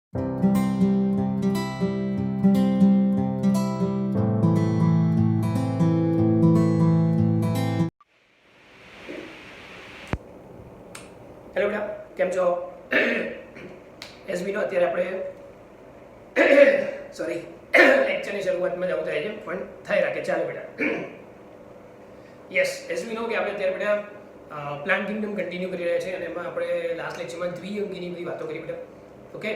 Hello બેટા, કેમ છો? એસ બી નો અત્યારે આપણે સોરી લેક્ચરની શરૂઆતમાં જ આવું થાય છે પણ થઈ રાખે. ચાલો બેટા, યસ, એસ બી નો કે આપણે અત્યારે બેટા પ્લાન્ટ કિંગડમ કન્ટિન્યુ કરી રહ્યા છે અને એમાં આપણે લાસ્ટ લેક્ચરમાં દ્વિઅંગીની બધી વાતો કરી બેટા. ઓકે,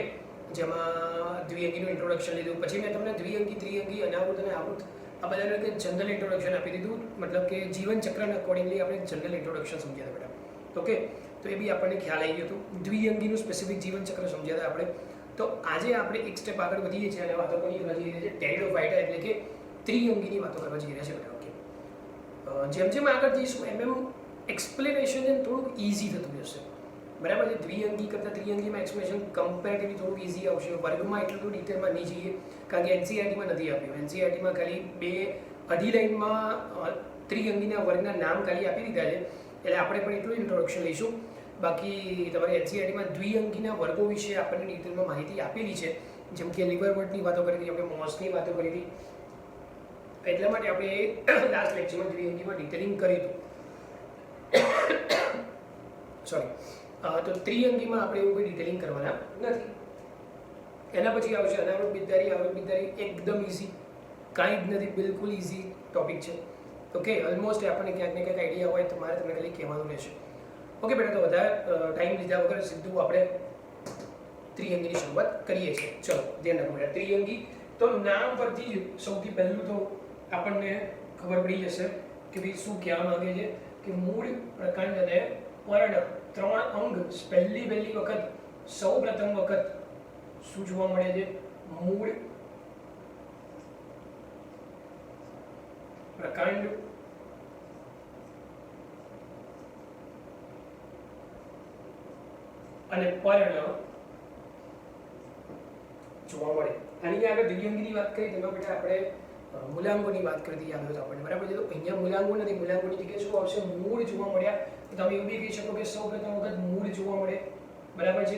જેમાં દ્વિઅંગીનું ઇન્ટ્રોડક્શન લીધું, પછી મેં તમને દ્વિઅંગી, ત્રિઅંગી, અનાવૃત અને આવૃત આ બધાને એક જનરલ ઇન્ટ્રોડક્શન આપી દીધું. મતલબ કે જીવન ચક્રના અકોર્ડિંગલી આપણે જનરલ ઇન્ટ્રોડક્શન સમજ્યા હતા બેટા. ઓકે, તો એ બી આપણને ખ્યાલ આવી ગયો હતો. દ્વિઅંગીનું સ્પેસિફિક જીવન ચક્ર સમજ્યા હતા આપણે. તો આજે આપણે એક સ્ટેપ આગળ વધીએ છીએ અને વાતો કોની કરવા જઈ રહ્યા છે? ટેરિડોફાઇટા એટલે કે ત્રિઅંગીની વાતો કરવા જઈ રહ્યા છે બેટા. ઓકે, જેમ જેમ આગળ જઈશું એમ એમ એક્સપ્લેનેશન થોડુંક ઇઝી થતું જશે. બરાબર છે? દ્વિઅંગી કરતાં ત્રિઅંગીમાં એક્સપ્લેનેશન કમ્પેરેટિવલી થોડુંક ઇઝી આવશે. વર્ગમાં એટલું ડિટેલમાં નહીં જઈએ કારણ કે એનસીઈઆરટીમાં નથી આપ્યું. એનસીઈઆરટીમાં ખાલી અઢી લાઈનમાં ત્રિઅંગીના વર્ગના નામ ખાલી આપી દીધા છે. એટલે આપણે પણ એટલું ઇન્ટ્રોડક્શન લઈશું. બાકી તમારે એનસીઈઆરટીમાં દ્વિઅંગીના વર્ગો વિશે આપણને ડિટેલમાં માહિતી આપેલી છે. જેમ કે લિવરવર્ટની વાતો કરી હતી આપણે, મોસની વાતો કરી હતી. એટલા માટે આપણે લાસ્ટ લેક્ચરમાં દ્વિઅંગીમાં ડિટેલિંગ કર્યું હતું. સોરી, તો ત્રિઅંગીમાં આપણે એવું કોઈ ડિટેલિંગ કરવાના નથી. એના પછી આવશે અનાવૃત બિદ્ધારી, આવૃત બિદ્ધારી. એકદમ ઇઝી, કાંઈ જ નથી, બિલકુલ ઇઝી ટોપિક છે. ઓકે, ઓલમોસ્ટ આપણને ક્યાંક ને ક્યાંક આઈડિયા હોય તો મારે તમને ખાલી કહેવાનું રહેશે. ઓકે બેટા, તો વધારે ટાઈમ લીધા વગર સીધું આપણે ત્રિઅંગીની શરૂઆત કરીએ છીએ. ચલો ધ્યાન રાખો બેટા. ત્રિઅંગી તો નામ પરથી જ સૌથી પહેલું તો આપણને ખબર પડી જશે કે ભાઈ શું કહેવા માંગે છે કે મૂળ, પ્રકાંડ અને પર્ણ ત્રણ અંગ પહેલી વખત સૌ પ્રથમ વખત શું જોવા મળે છે? મૂળ, પ્રકાંડ અને પર્ણ જોવા મળે. આની આગળ દ્વિઅંગીની વાત કરી તેમાં બેટા આપણે મૂલાંગોની વાત કરી હતી, યાદ હોય તો આપણને. બરાબર છે? તો અહીંયા મૂલાંગો નથી, મૂલાંગોની જગ્યાએ શું આવશે? મૂળ જોવા મળ્યા. તો તમે એવું બી કહી શકો કે સૌ પ્રથમ વખત મૂળ જોવા મળે. બરાબર છે?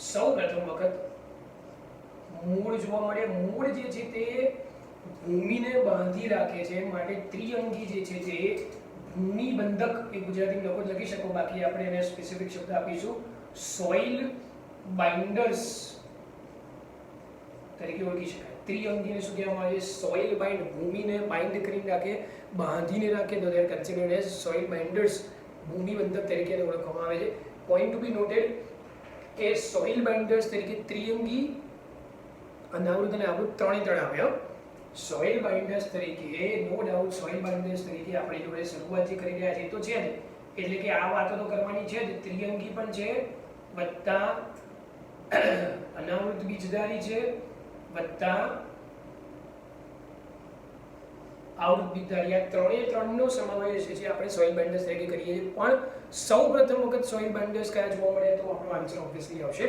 સૌ પ્રથમ વખત મૂળ જોવા મળે. મૂળ જે છે તે ભૂમિને બાંધી રાખે છે, માટે ત્રિઅંગી જે છે તે ભૂમિબંધક, એ ગુજરાતીમાં લોકો લખી શકો, બાકી આપણે એને સ્પેસિફિક શબ્દ આપીશું સોઇલ બાઇન્ડર્સ તરીકે ઓળખી શકાય. ત્રિઅંગીને શું કહેવામાં આવે છે? સોઇલ બાઇન્ડ, ભૂમિને બાઇન્ડ કરીને રાખે, બાંધીને રાખે, તો they are considered as soil binders, ભૂમિબંધક તરીકે ઓળખવામાં આવે છે. પોઈન્ટ ટુ બી નોટેડ કે સોઇલ બાઇન્ડર્સ તરીકે ત્રિઅંગી, અનાવૃત અને આવૃત ત્રણે આવ્યા. સોઇલ બાઇન્ડર્સ તરીકે નો ડાઉટ સોઇલ બાઇન્ડર્સ તરીકે આપણે જોડે શરૂઆત જે કરી રહ્યા છે તો છે જ. એટલે કે આ વાતો તો કરવાની છે જ. ત્રિઅંગી પણ છે વત્તા અનાવૃત બીજધારી છે વત્તા આવૃત બીજધારી. આ ત્રણનો સમાવેશ છે આપણે સોઇલ બાઇન્ડર્સ તરીકે કરીએ છીએ. પણ સૌ પ્રથમ વખત સોઇલ બાઇન્ડર્સ કયા જોવા મળે? તો આપણો આન્સર ઓબ્વિયસલી આવશે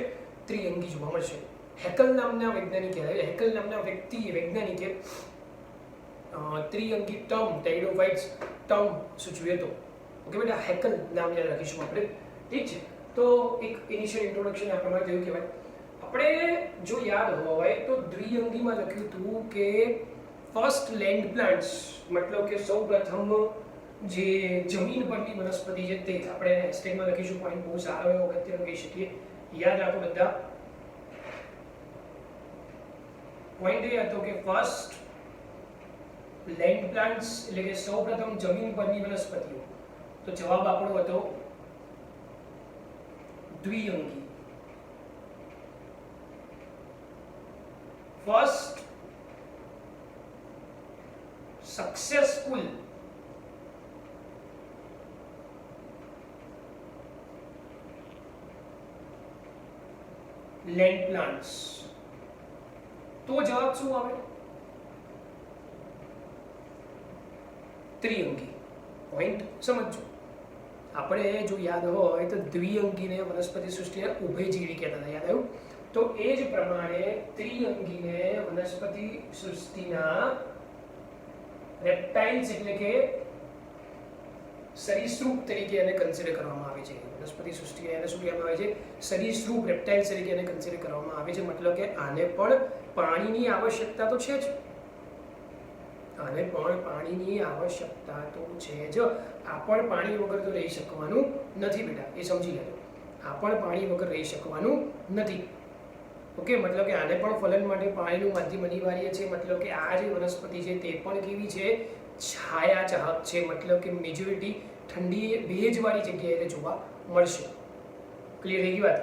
ત્રિઅંગી જોવા મળશે. હેકલ નામના વૈજ્ઞાનિકે, હેકલ નામના વૈજ્ઞાનિકે ત્રિઅંગી ટર્મ, ટેરિડોફાઇટ્સ ટર્મ સૂચવ્યું હતું. ઓકે બેટા, હેકલ નામ યાદ રાખીશું આપણે. ઠીક છે? તો એક ઇનિશિયલ ઇન્ટ્રોડક્શન આપવામાં થયું. કહેવાય આપણે જો યાદ હોય તો દ્વિઅંગીમાં લખ્યું હતું કે ફર્સ્ટ લેન્ડ પ્લાન્ટ્સ, મતલબ કે સૌ પ્રથમ જે જમીન પરની વનસ્પતિ છે તે આપણે હેશટેગમાં લખીશું. પોઈન્ટ બહુ સારો એવો અગત્યનો કહી શકીએ. યાદ રાખો બધા. પોઈન્ટ એ હતો કે ફર્સ્ટ લેન્ડ પ્લાન્ટ્સ એટલે કે સૌપ્રથમ જમીન પરની વનસ્પતિઓ. તો જવાબ આપણો હતો દ્વિઅંગી. First successful land plants. તો જવાબ શું આવે? ત્રિઅંગી. પોઈન્ટ સમજો. આપણે જો યાદ હોય તો દ્વિઅંગીને વનસ્પતિ સૃષ્ટિને ઉભયજીવી કહેતા હતા. યાદ આવ્યું? તો એ જ પ્રમાણે ત્રિઅંગીને વનસ્પતિ સૃષ્ટિના રેપ્ટાઇલ્સ એટલે કે સરીસૃપ તરીકે એને કન્સિડર કરવામાં આવે છે. વનસ્પતિ સૃષ્ટિ એને શું કહેવામાં આવે છે? સરીસૃપ રેપ્ટાઇલ્સ તરીકે એને કન્સિડર કરવામાં આવે છે. મતલબ કે આને પણ પાણીની આવશ્યકતા તો છે જ. આને પણ પાણીની આવશ્યકતા તો છે જ. આ પણ પાણી વગર તો રહી શકવાનું નથી બેટા, એ સમજી લેજો. આ પણ પાણી વગર રહી શકવાનું નથી. ઓકે, મતલબ કે આને પણ ફલન માટે પાણીનું માધ્યમ અનિવાર્ય છે. મતલબ કે આ જે વનસ્પતિ છે તે પણ કેવી છે? છાયા ચાહક છે. મતલબ કે મેજોરિટી ઠંડી ભેજવાળી જગ્યાએ જોવા મળશે. ક્લિયર થઈ ગઈ વાત?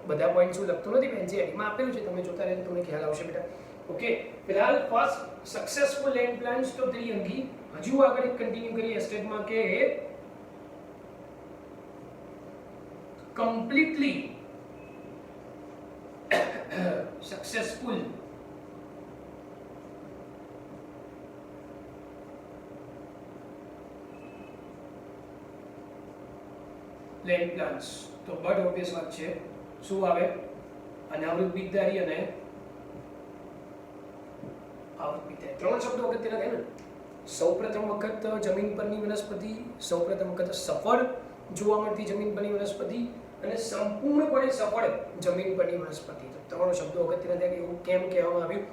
બધા પોઈન્ટ શું લખતો નથી, એનસીઈઆરટીમાં આપેલું છે, તમે જોતા રહેજો, તમને ખ્યાલ આવશે બેટા. ઓકે, ફિલહાલ ફર્સ્ટ સક્સેસફુલ લેન્ડ પ્લાન્ટ્સ તો ત્રિઅંગી. હજુ આગળ કન્ટિન્યુ કરીએ સ્ટેટમાં કે કમ્પ્લીટલી સક્સેસફુલ લેન્ડ પ્લાન્ટ્સ. તો બટ ઓબ્વિયસ વાત છે, શું આવે? અનાવૃત બીજધારી અને આવૃત બીજધારી. ત્રણ શબ્દો અગત્યના થાય ને. સૌપ્રથમ વખત જમીન પરની વનસ્પતિ, સૌપ્રથમ વખત સફળ જોવા મળતી જમીન પરની વનસ્પતિ અને સંપૂર્ણપણે સફળ જમીન પરની વનસ્પતિ. તો ત્રણ શબ્દો અગત્યના થાય કે એવું કેમ કહેવામાં આવ્યું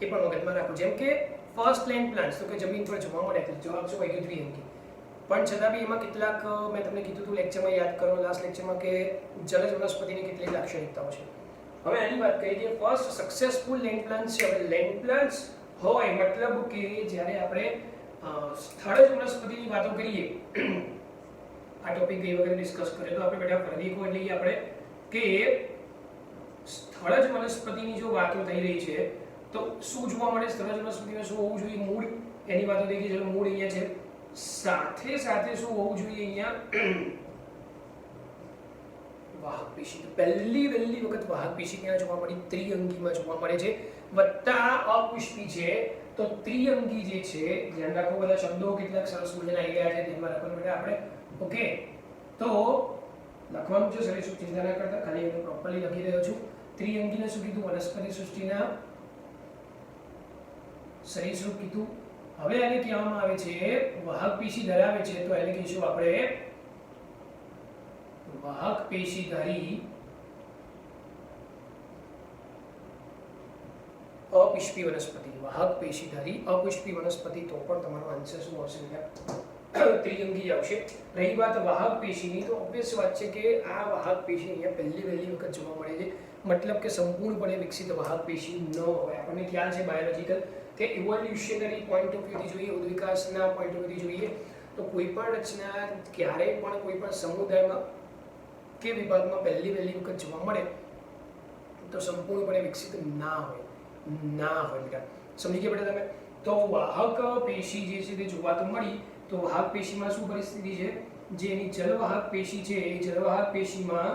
એ પણ મગજમાં રાખવું. જેમ કે ફર્સ્ટ લેન્ડ પ્લાન્ટ્સ તો કે જમીન પર જોવા મળે, જવાબ શું હોય? દ્વિઅંગી. પણ છતાં બી એમાં કેટલાક મેં તમને કીધું હતું લેક્ચરમાં, યાદ કરો લાસ્ટ લેક્ચરમાં, કે જલજ વનસ્પતિની કેટલીક લાક્ષણિકતાઓ છે. હવે આની વાત કરીએ કે ફર્સ્ટ સક્સેસફુલ લેન્ડ પ્લાન્ટ્સ છે. હવે લેન્ડ પ્લાન્ટ્સ હોય મતલબ કે જ્યારે આપણે સ્થળજ વનસ્પતિની વાતો કરીએ, આ ટોપિક ગઈ વખતે ડિસ્કસ કર્યો તો આપણે બેટા ફરી એક વાર લઈએ આપણે કે સ્થળજ વનસ્પતિની જો વાતો થઈ રહી છે તો શું જોવા મળે? સ્થળજ વનસ્પતિમાં શું હોવું જોઈએ? મૂળ. એની વાતો થઈ ગઈ, ચલો મૂળ અહીંયા છે. સાથે સાથે શું હોવું જોઈએ? અહીંયા વાહક પેશી. પહેલી વખત વાહક પેશી ક્યાં જોવા મળી? ત્રિઅંગીમાં જોવા મળે છે. વત્તા અપુષ્પી છે. તો ત્રિઅંગી જે છે, ધ્યાન રાખો, બધા શબ્દો કેટલાક સરસ મજાના આવી ગયા છે, ધ્યાનમાં રાખવાનું બેટા આપણે. ઓકે, તો લખવાનું છે સરીસૃપ, ચિંતા ના કરતા, ખાલી હું પ્રોપરલી લખી રહ્યો છું. ત્રિઅંગીને શું કીધું? વનસ્પતિ સૃષ્ટિના સરીસૃપ કીધું. હવે આને કહેવામાં આવે છે વાહક પેશી ધરાવે છે, તો એને કહીશું આપણે વાહક પેશીધારી અપુષ્પી વનસ્પતિ. વાહક પેશીધારી અપુષ્પી વનસ્પતિ. તો પણ તમારો આન્સર શું આવશે? ત્રિઅંગી આવશે. રહી વાત વાહક પેશીની, તો ઓબ્વિયસ વાત છે કે આ વાહક પેશી અહીંયા પહેલી વખત જોવા મળે છે. મતલબ કે સંપૂર્ણપણે વિકસિત વાહક પેશી ન હોય. આપણને ખ્યાલ છે બાયોલોજીકલ કે ઇવોલ્યુશનરી પોઈન્ટ ઓફ વ્યૂથી જોઈએ, ઉદ્વિકાસના પોઈન્ટ ઓફ વ્યૂથી જોઈએ તો કોઈ પણ રચના ક્યારેય પણ કોઈ પણ સમુદાયમાં કે વિભાગમાં પહેલી વખત જોવા મળે તો સંપૂર્ણપણે વિકસિત ના હોય બેટા. સમજી ગયા બેટા તમે? તો વાહક પેશી જે છે તે જોવા તો મળી. તો વાહક પેશીમાં શું પરિસ્થિતિ છે? જે એની જલવાહક પેશી છે એ જલવાહક પેશીમાં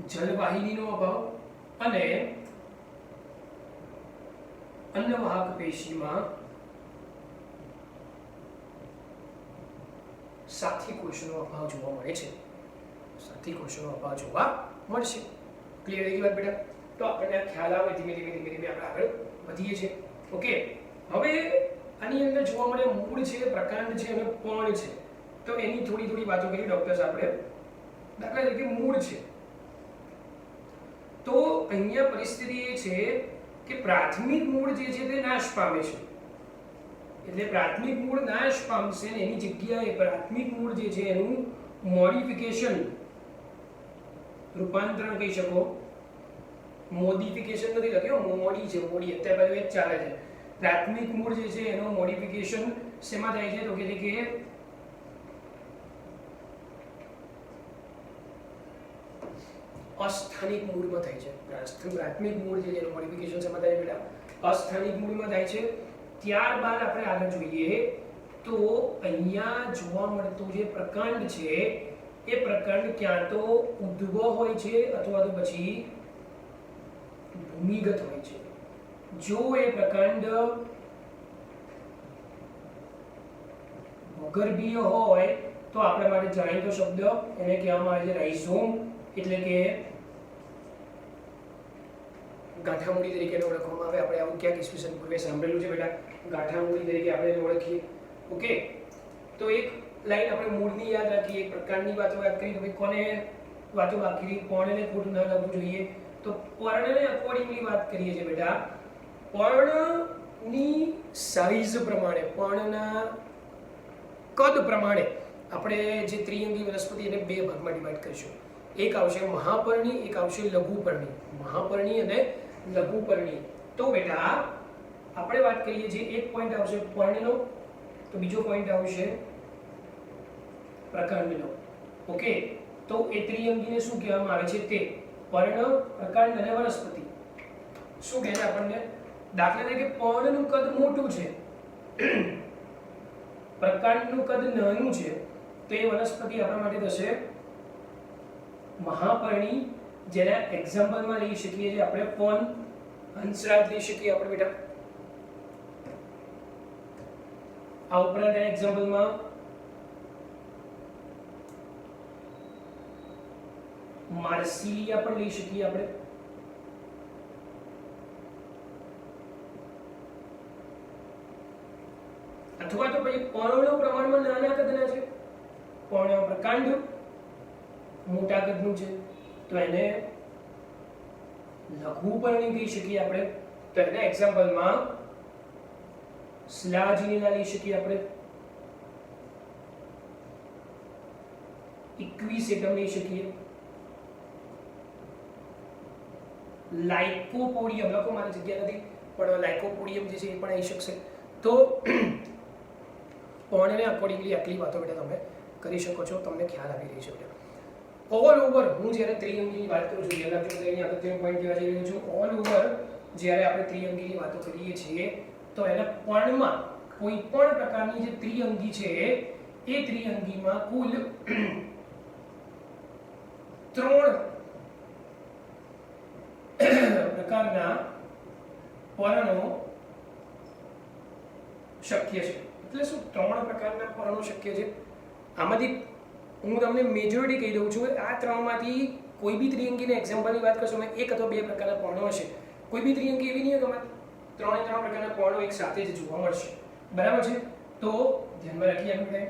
જલવાહિનીનો અભાવ અને અન્નવાહક પેશીમાં સાથી કોષનો અભાવ જોવા મળે છે. સાથી કોષનો અભાવ જોવા મળશે. ક્લિયર થઈ ગઈ વાત બેટા? તો આપણને ખ્યાલ આવે, ધીમે ધીમે આપણે આગળ વધીએ છીએ. ઓકે, હવે આની અંદર જોવા મળે મૂળ છે, પ્રકાંડ છે અને પર્ણ છે. તો એની થોડી વાતો કરી ડોક્ટર્સ આપણે. દાખલા તરીકે મૂળ છે, તો અહીંયા પરિસ્થિતિ એ છે કે પ્રાથમિક મૂળ જે છે તે નાશ પામે છે. એટલે પ્રાથમિક મૂળ નાશ પામશે ને એની જગ્યાએ પ્રાથમિક મૂળ જે છે એનું મોડિફિકેશન, રૂપાંતરણ કહી શકો. મોડિફિકેશન નથી લખ્યો, મોડી છે, મોડી અત્યારે બધું એ જ ચાલે છે. પ્રાથમિક મૂળ જે છે એનું મોડિફિકેશન શેમાં થાય છે? તો કે અસ્થાનિક મૂળમાં થાય છે. પ્રાથમિક મૂળ જે છે એનું મોડિફિકેશન શેમાં થાય છે બેટા? અસ્થાનિક મૂળમાં થાય છે. ત્યારબાદ આપણે આગળ જોઈએ તો અહીંયા જોવા મળતો જે પ્રકાંડ છે એ પ્રકાંડ ક્યાં તો ઉદ્ભવ હોય છે અથવા તો પછી ભૂમિગત હોય છે. જો એ પ્રકાંડ ભૂગર્ભીય હોય તો આપણા માટે જાણીતો શબ્દ એને કહેવામાં આવે છે રાઇઝોમ, એટલે કે ગાંઠામૂળી તરીકે ઓળખવામાં આવે. આપણે આવું ક્યાંક ઈસવીસન પૂર્વે સાંભળેલું છે બેટા. ગાંઠામૂળી તરીકે આપણે એને ઓળખીએ. ઓકે, તો એક લાઈન આપણે મૂળની યાદ રાખીએ, એક પ્રકારની વાતો યાદ કરી. તો કોને વાતો બાકી રહી? પર્ણને ખોટું ના લખવું જોઈએ. તો પર્ણને અકોર્ડિંગલી વાત કરીએ છીએ બેટા. પર્ણની સાઈઝ પ્રમાણે, પર્ણના કદ પ્રમાણે આપણે જે ત્રિઅંગી વનસ્પતિ એને બે ભાગમાં ડિવાઈડ કરીશું. એક આવશે મહાપર્ણી, એક આવશે લઘુપર્ણી. મહાપર્ણી અને લઘુપર્ણી. તો બેટા આપણે વાત કરીએ છીએ, એક પોઈન્ટ આવશે પર્ણનો, તો બીજો પોઈન્ટ આવશે પ્રકાંડનો. ઓકે, તો એ ત્રિઅંગીને શું કહેવામાં આવે છે? તે પર્ણ, પ્રકાંડ અને વનસ્પતિ. શું કહે છે આપણને? દાખલા તરીકે પર્ણનું કદ મોટું છે, પ્રકાંડનું કદ નાનું છે, તો એ વનસ્પતિ આપણા માટે થશે મહાપર્ણી. જેના એક્ઝામ્પલમાં લઈ શકીએ છીએ આપણે ફોન, હંસરાજ લઈ શકીએ આપણે બેટા. આ ઉપરાંત એક્ઝામ્પલમાં માર્સિલિયા પણ લઈ શકીએ આપણે. અથવા તો પછી પર્ણો પ્રમાણમાં નાના કદના છે, પર્ણ પ્રકાંડ મોટા કદનું છે, તો એને લઘુપર્ણી કહી શકીએ આપણે. તો એના એક્ઝામ્પલમાં સ્લાજિનીના લઈ શકીએ આપણે, ઇક્વિસેટમ લઈ શકીએ, લાઇકોપોડિયમ, લખો મારી જગ્યા નથી પણ લાઇકોપોડિયમ જે છે એ પણ આવી શકશે. તો પર્ણને અકોર્ડિંગલી આટલી વાતો બેટા તમે કરી શકો છો. તમને ખ્યાલ આવી રહી છે બેટા. ઓલ ઓવર હું જ્યારે ત્રિઅંગીની વાત કરું છું, યાદ રાખજો અહીં અગત્યનો પોઈન્ટ કહેવા જઈ રહ્યો છું. ઓલ ઓવર જ્યારે આપણે ત્રિઅંગીની વાતો કરીએ છીએ તો એના પર્ણમાં કોઈ પણ પ્રકારની જે ત્રિઅંગી છે એ ત્રિઅંગીમાં કુલ 3 પ્રકારના પર્ણો શક્ય છે. એટલે શું 3 પ્રકારના પર્ણો શક્ય છે? આમાંથી હું તમને મેજોરિટી કહી દઉં છું. આ 3માંથી કોઈ બી ત્રિઅંગીને એક્ઝામ્પલની વાત કરશો, મેં 1 અથવા 2 પ્રકારના પર્ણો હશે. કોઈ બી ત્રિઅંગી એવી નહીં હોય કે 3 પ્રકારના પર્ણો એક સાથે જ જોવા મળશે. બરાબર છે? તો ધ્યાનમાં રાખીએ આપણે.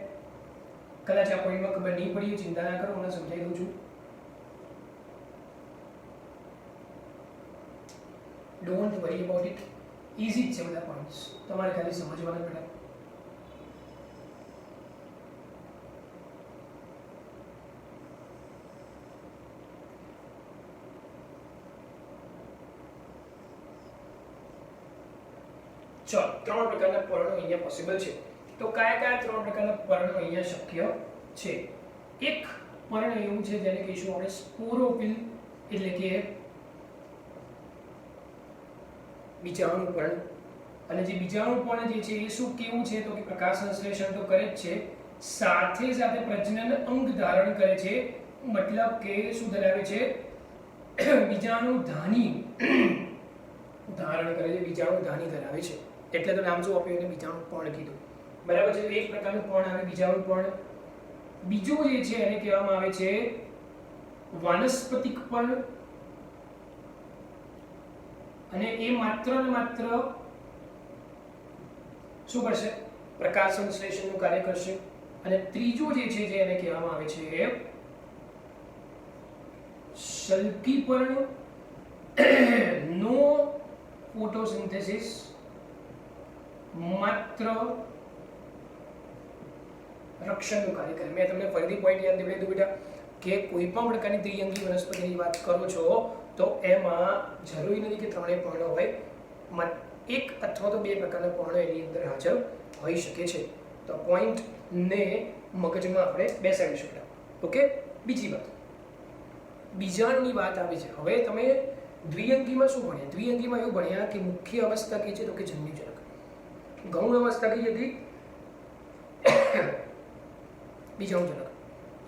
કદાચ આ પોઈન્ટમાં ખબર નહીં પડી, ચિંતા ના કરો, હું સમજાવી દઉં છું. Don't worry about it. Easy જ છે બધા પોઈન્ટ્સ, તમારે ખાલી સમજવાના બેટા. ચલો, 3 પ્રકારના પર્ણો અહીંયા પોસિબલ છે. તો કયા કયા 3 પ્રકારના પર્ણો અહીંયા શક્ય છે? એક પર્ણ એવું છે જેને કહીશું આપણે સ્પોરોફિલ, એટલે કે બીજાણુ પર્ણ. અને જે બીજાણુ પર્ણ જે છે એ શું કેવું છે? તો કે પ્રકાશ સંશ્લેષણ તો કરે જ છે, સાથે સાથે પ્રજનન અંગ ધારણ કરે છે. મતલબ કે શું ધરાવે છે? બીજાણુ ધાની ધારણ કરે છે, બીજાણુ ધાની ધરાવે છે. એટલે તો નામ શું આપ્યું એને? બીજાણુ પર્ણ કીધું. બરાબર છે? એક પ્રકારનું પર્ણ આવે બીજાણુ પર્ણ. બીજું જે છે એને કહેવામાં આવે છે વાનસ્પતિક પર્ણ. અને એ માત્ર ને માત્ર શું કરશે? પ્રકાશ સંશ્લેષણનું કાર્ય કરશે. અને ત્રીજું જે છે જે એને કહેવામાં આવે છે શલ્કી પર્ણ. નો ફોટોસિન્થેસિસ, માત્ર રક્ષણનું કાર્ય કરે. મેં તમને ફરીથી પોઈન્ટ યાદ દેવડાવી દઉં બેટા કે કોઈ પણ પ્રકારની ત્રિઅંગી વનસ્પતિની વાત કરો છો તો એમાં જરૂરી નથી કે 3 પર્ણો હોય, 1 અથવા તો 2 પ્રકારના પર્ણો એની અંદર હાજર હોઈ શકે છે. તો પોઈન્ટને મગજમાં આપણે બેસાડીશું બેટા. ઓકે, બીજી વાત, બીજાણુની વાત આવી છે. હવે તમે દ્વિઅંગીમાં શું ભણ્યા? દ્વિઅંગીમાં એવું ભણ્યા કે મુખ્ય અવસ્થા કઈ છે? તો કે જન્યુજનક. ગૌણ અવસ્થા કઈ હતી? બીજાણુજનક.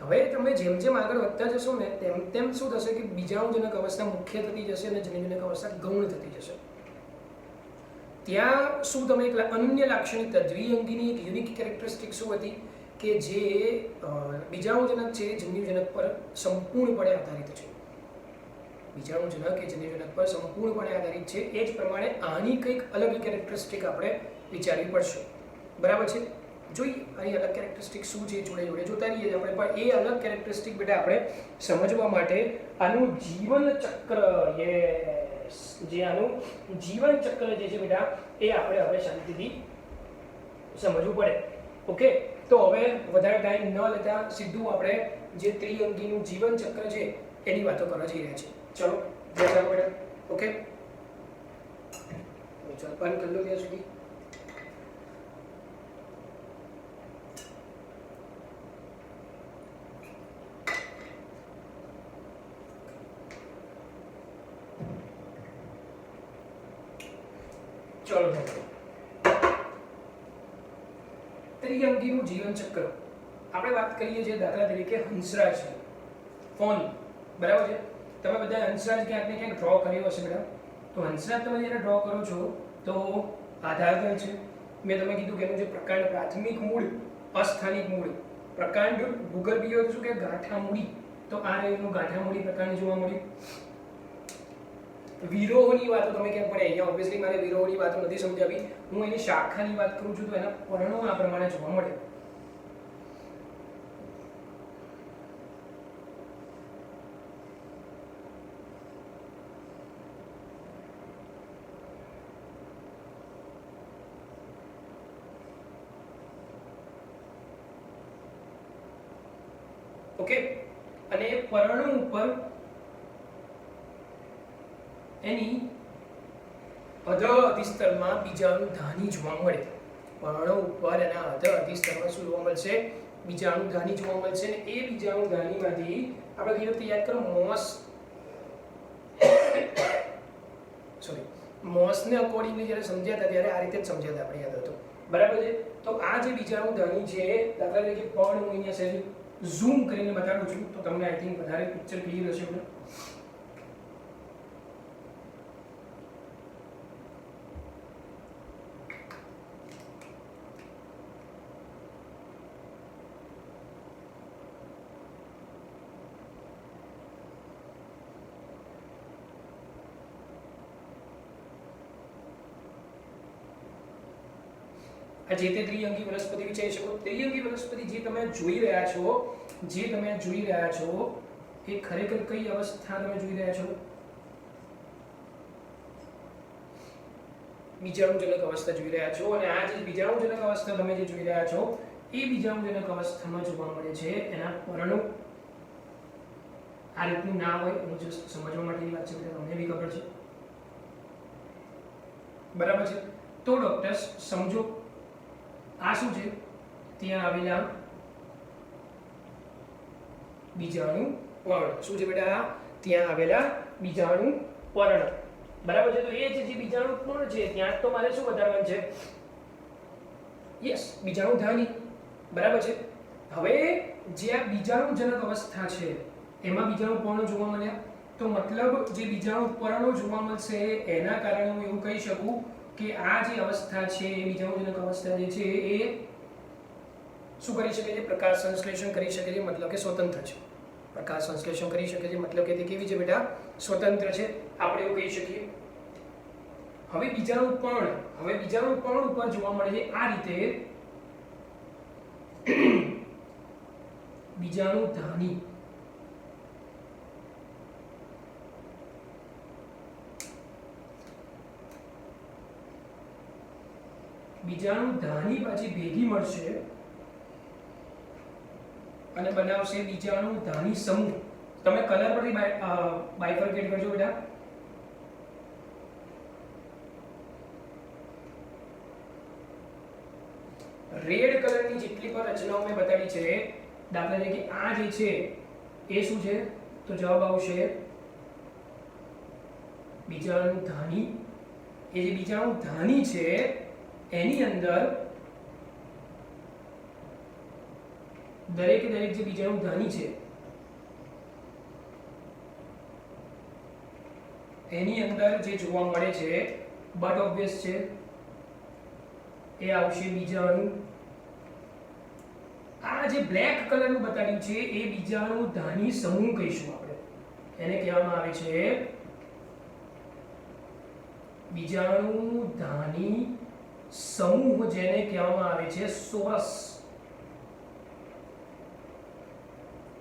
હવે તમે જેમ જેમ આગળ વધતા જશો ને તેમ તેમ શું થશે કે બીજાણુજનક અવસ્થા મુખ્ય થતી જશે અને જન્યુજનક અવસ્થા ગૌણ થતી જશે. ત્યાં શું તમે એક અનન્ય લાક્ષણિકતા, દ્વિઅંગીની એક યુનિક કેરેક્ટરિસ્ટિક શું હતી કે જે બીજાણુજનક છે જન્યુજનક પર સંપૂર્ણપણે આધારિત છે. બીજાણુજનક એ જન્યુજનક પર સંપૂર્ણપણે આધારિત છે. એ જ પ્રમાણે આની કંઈક અલગ કેરેક્ટરિસ્ટિક આપણે વિચારવી પડશે. બરાબર છે? જોઈએ આની અલગ કેરેક્ટરિસ્ટિક શું છે, જોડે જોડે જોતા રહીએ આપણે. પણ એ અલગ કેરેક્ટરિસ્ટિક બેટા આપણે સમજવા માટે આનું જીવન ચક્ર, યસ, જે આનું જીવન ચક્ર જે છે બેટા એ આપણે હવે શાંતિથી સમજવું પડે. ઓકે, તો હવે વધારે ટાઈમ ન લેતા સીધું આપણે જે ત્રિઅંગીનું જીવન ચક્ર છે એની વાતો કરવા જઈ રહ્યા છીએ. ચલો ધ્યાન રાખો બેટા. ઓકે, ચલો બંધ કરી લો ત્યાં સુધી. ચલો ત્રિઅંગીનું જીવન ચક્ર આપણે વાત કરીએ છીએ. દાખલા તરીકે હંસરાજ ફોન, બરાબર છે? તમે બધા હંસરાજ ક્યાંક ને ક્યાંક ડ્રો કર્યો હશે બેટા. તો હંસરાજ તમે જ્યારે ડ્રો કરો છો તો આધાર કયો છે? મેં તમે કીધું કે એનું જે પ્રકાંડ પ્રાથમિક મૂળ, અસ્થાનિક મૂળ, પ્રકાંડ ભૂગર્ભીય શું કે ગાંઠા મૂડી. તો આ એનું ગાંઠા મૂડી પ્રકાંડ જોવા મળ્યું. વિરોહની વાતો તમે ક્યાંક પડે, અહીંયા ઓબ્વિયસલી મારે વિરોહની વાતો નથી સમજાવી, હું એની શાખાની વાત કરું છું. તો એના પર્ણો આ પ્રમાણે જોવા મળે. ઓકે, અને પર્ણો ઉપર એની અધ અધિસ્તરમાં બીજાણુધાની જોવા મળે. પર્ણો ઉપર એના અધ અધિસ્તરમાં શું જોવા મળશે? બીજાણુધાની જોવા મળશે. ને એ બીજાણુધાનીમાંથી આપણે કઈ વખતે યાદ કરો, મોસને અકોર્ડિંગલી જ્યારે સમજ્યા હતા ત્યારે આ રીતે જ સમજ્યા હતા આપણે, યાદ હતો. બરાબર છે? તો આ જે બીજાણુધાની છે, દાખલા તરીકે પણ હું અહીંયા સહેજ ઝૂમ કરીને બતાડું છું તો તમને આઈ થિંક વધારે પિક્ચર ક્લિયર હશે. આ જે તે ત્રિઅંગી વનસ્પતિ વિચારી શકો. ત્રિઅંગી વનસ્પતિ જે તમે જોઈ રહ્યા છો એ ખરેખર કઈ અવસ્થા તમે જોઈ રહ્યા છો? બીજાણુજનક અવસ્થા જોઈ રહ્યા છો. અને આ જે બીજાણુજનક અવસ્થા તમે જે જોઈ રહ્યા છો એ બીજાણુજનક અવસ્થામાં જોવા મળે છે એના પર્ણો. આ રીતનું ના હોય, હું જસ્ટ સમજવા માટેની વાત છે, તમને બી ખબર છે. બરાબર છે? તો ડોક્ટર્સ સમજો, આ શું છે? ત્યાં આવેલા બીજાણુ પર્ણ. શું છે બેટા? ત્યાં આવેલા બીજાણુ પર્ણ. બરાબર છે? તો એ જે બીજાણુ પર્ણ છે ત્યાં તો મારે શું વધારવાનું છે? યસ, બીજાણુધાની. બરાબર છે? હવે જે આ બીજાણુજનક અવસ્થા છે એમાં બીજાણુ પર્ણો જોવા મળ્યા. તો મતલબ જે બીજાણુ પર્ણો જોવા મળશે એના કારણે હું એવું કહી શકું કે આ જે અવસ્થા છે એ બીજાણુજનક અવસ્થા જે છે એ શું કરી શકે છે? પ્રકાશ સંશ્લેષણ કરી શકે છે, મતલબ કે સ્વતંત્ર છે. પ્રકાશ સંશ્લેષણ કરી શકે છે મતલબ કે તે કેવી છે બેટા? સ્વતંત્ર છે, આપણે એવું કહી શકીએ. હવે બીજાણુ પર્ણ ઉપર જોવા મળે છે આ રીતે બીજાણુધાની. બીજાણુધાની પાછી ભેગી મળશે અને બનાવશે બીજાણુધાની સમૂહ. તમે કલર પરથી બાયફર્કેટ કરજો બેટા. રેડ કલરની જેટલી પણ રચનાઓ મેં બતાવી છે, દાખલા તરીકે આ જે છે એ શું છે? તો જવાબ આવશે બીજાણુધાની. એ જે બીજાણુધાની છે એની અંદર દરેક જે બીજાણુધાની છે એની અંદર જે જોવા મળે છે બટ ઓબ્વિયસ છે એ આવશે બીજાણુ. આ જે બ્લેક કલરનું બતાવ્યું છે એ બીજાણુધાની સમૂહ કહીશું આપણે. એને કહેવામાં આવે છે બીજાણુધાની સમૂહ જેને કહેવામાં આવે છે સોરસ.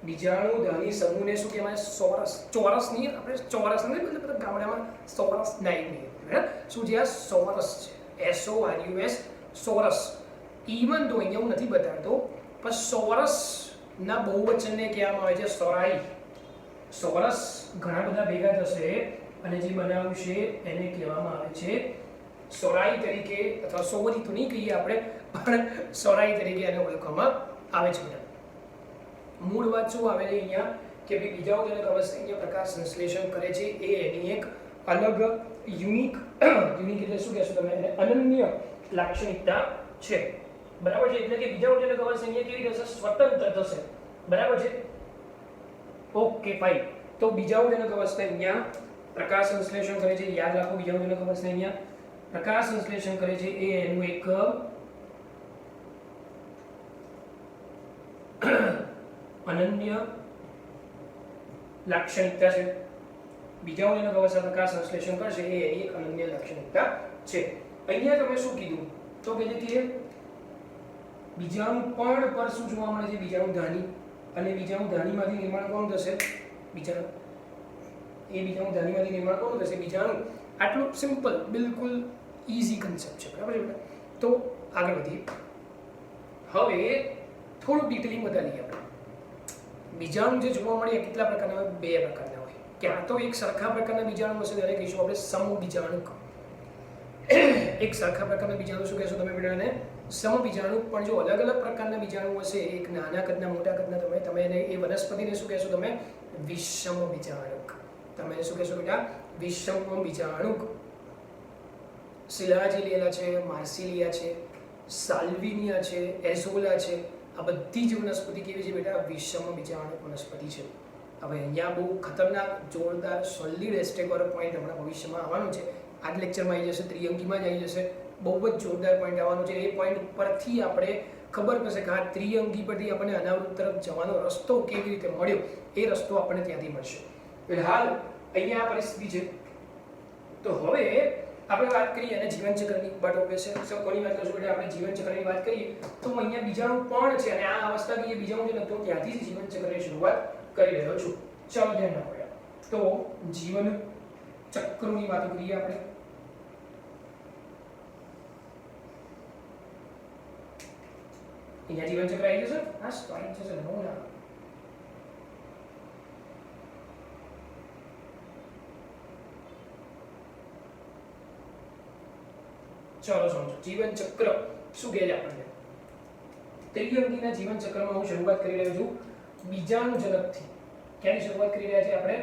બીજાણુધણી સમૂહને શું કહેવાય? સોરસ. ચોરસ નહીં, આપણે ચોરસ નહીં એટલે બધા ગામડામાં સોરસ નાઈ નહીં, બરાબર? શું છે આ? સોરસ છે. SORUS, સોરસ. ઇવન તો અહીંયા હું નથી બતાવતો, પણ સોરસ ના બહુવચનને કહેવામાં આવે છે સોરાઈ. સોરસ ઘણા બધા ભેગા થશે અને જે બનાવ્યું છે એને કહેવામાં આવે છે સોરાઈ તરીકે, અથવા સોરી તો નહીં કહીએ આપણે, પણ સોરાઈ તરીકે એને ઓળખવામાં આવે છે. મૂળ વાત શું આવે છે અહીંયા કે ભાઈ બીજાણુજનક અવસ્થા અહીંયા પ્રકાશ સંશ્લેષણ કરે છે, એ એની એક અલગ યુનિક એટલે શું કહેશો તમે એને? અનન્ય લાક્ષણિકતા છે, બરાબર છે? એટલે કે બીજાણુજનક અવસ્થા અહીંયા કેવી થશે? સ્વતંત્ર થશે, બરાબર છે? Okay fine. તો બીજાણુજનક અવસ્થા અહીંયા પ્રકાશ સંશ્લેષણ કરે છે. યાદ રાખો, બીજાણુજનક અવસ્થા અહીંયા પ્રકાશ સંશ્લેષણ કરે છે, એ એનું એક અનન્ય લાક્ષણિકતા છે. બીજાણુજનક અવસ્થા પ્રકાશ સંશ્લેષણ કરશે, એ એની એક અનન્ય લાક્ષણિકતા છે. અહીંયા તમે શું કીધું? તો કે બીજાણુ પર્ણ પર શું જોવા મળે છે? બીજાણુધાની. અને બીજાણુધાનીમાંથી નિર્માણ કોણ થશે? બીજાણુ. એ બીજાણુધાનીમાંથી નિર્માણ કોણ થશે? બીજાણુ. આટલું સિમ્પલ, બિલકુલ ઈઝી કન્સેપ્ટ છે, બરાબર છે? તો આગળ વધીએ. હવે થોડું ડિટેલિંગ બતાવીએ આપણે. બીજાણુ જે જોવા મળે એ કેટલા પ્રકારના હોય? બે પ્રકારના હોય. ક્યાં તો એક સરખા પ્રકારના બીજાણુ હશે, ત્યારે કહીશું આપણે સમબીજાણુક. એક સરખા પ્રકારના બીજાણુ શું કહેશો તમે બેટાને? સમબીજાણુક. પણ જો અલગ અલગ પ્રકારના બીજાણુ હશે, એક નાના કદના, મોટા કદના, તમે એને એ વનસ્પતિને શું કહેશો તમે? વિષમ બીજાણુક. તમે શું કહેશો બેટા? વિષમ બીજાણુક. શિલાજીલિયા છે, માર્સિલિયા છે, સાલ્વિનિયા છે, એઝોલા છે, આ બધી જ વનસ્પતિ કેવી છે બેટા? વિષમ બીજાણુક વનસ્પતિ છે. હવે અહીંયા બહુ ખતરનાક, જોરદાર, સોલિડ એસ્ટેકવાળો પોઈન્ટ હમણાં ભવિષ્યમાં આવવાનો છે. આ જ લેક્ચરમાં આવી જશે, ત્રિઅંકીમાં જ આવી જશે. બહુ જ જોરદાર પોઈન્ટ આવવાનો છે. એ પોઈન્ટ ઉપરથી આપણે ખબર પડશે કે આ ત્રિઅંકી પરથી આપણને અનાવૃત તરફ જવાનો રસ્તો કેવી રીતે મળ્યો, એ રસ્તો આપણને ત્યાંથી મળશે. ફિલહાલ અહીંયા આ પરિસ્થિતિ છે. તો હવે આપણે વાત કરીએ અને જીવનચક્રની. બટ ઓબ્વિયસલી કોની વાત કરશું એટલે આપણે જીવનચક્રની વાત કરીએ તો અહીંયા બીજાણુ પણ છે અને આ અવસ્થા કહીએ બીજાણુ જે નતો ત્યાંથી જ જીવનચક્રની શરૂઆત કરી રહ્યો છું. ચાલો ધ્યાન રાખો. તો જીવન ચક્રની વાત કરીએ આપણે. અહીંયા જીવનચક્ર આવી જશે. હા, સ્ટાર્ટ થશે. નો ના. ચાલો સમજો. જીવનચક્ર શું કહે છે આપણને? ત્રિઅંકીના જીવનચક્રમાં હું શરૂઆત કરી રહ્યો છું બીજાણુજનકથી. ક્યાંની શરૂઆત કરી રહ્યા છીએ આપણે?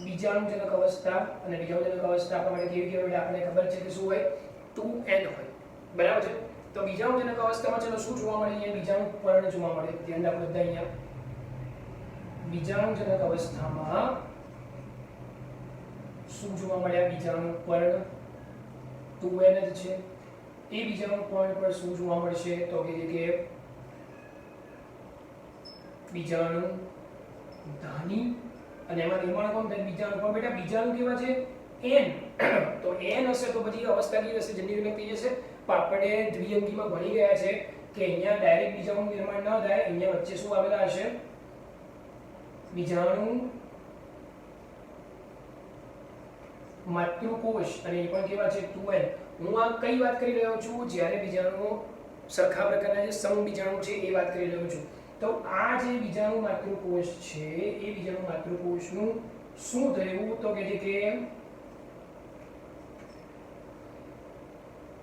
બીજાણુજનક અવસ્થા. અને બીજાણુજનક અવસ્થા આપવા માટે કેવી કહેવાય? આપણને ખબર છે કે શું હોય? 2n હોય, બરાબર છે? તો બીજાણુજનક અવસ્થામાં ચલો શું જોવા મળે? અહીંયા બીજાણુ પર્ણ જોવા મળે. ધ્યાન રાખો બધા. અહીંયા બીજાણુજનક અવસ્થામાં શું જોવા મળ્યા? બીજાણુ પર્ણ 2n જ છે. એ બીજાણુ પર્ણ પર શું જોવા મળશે? તો કે બીજાણુ ધાની. અને એમાં નિર્માણ કોણ થાય? બીજાણુ. પણ બેટા બીજાણુ કેવા છે? n. તો n હશે તો પછી અવસ્થા કેવી હશે? જન્યુજનક થઈ જશે. પણ આપણે દ્વિઅંકીમાં ભણી ગયા છે કે અહીંયા ડાયરેક્ટ બીજાણુ નિર્માણ ન થાય. અહીંયા વચ્ચે શું આવેલા હશે? બીજાણુ માતૃકોષ. અને એ પણ કેવા છે? 2n. હું આ કઈ વાત કરી રહ્યો છું? જ્યારે બીજાણુ સરખા પ્રકારના જે સમબીજાણુ છે એ વાત કરી રહ્યો છું. તો આ જે બીજાણુ માતૃકોષ છે એ બીજાણુ માતૃકોષનું શું થયું? તો કે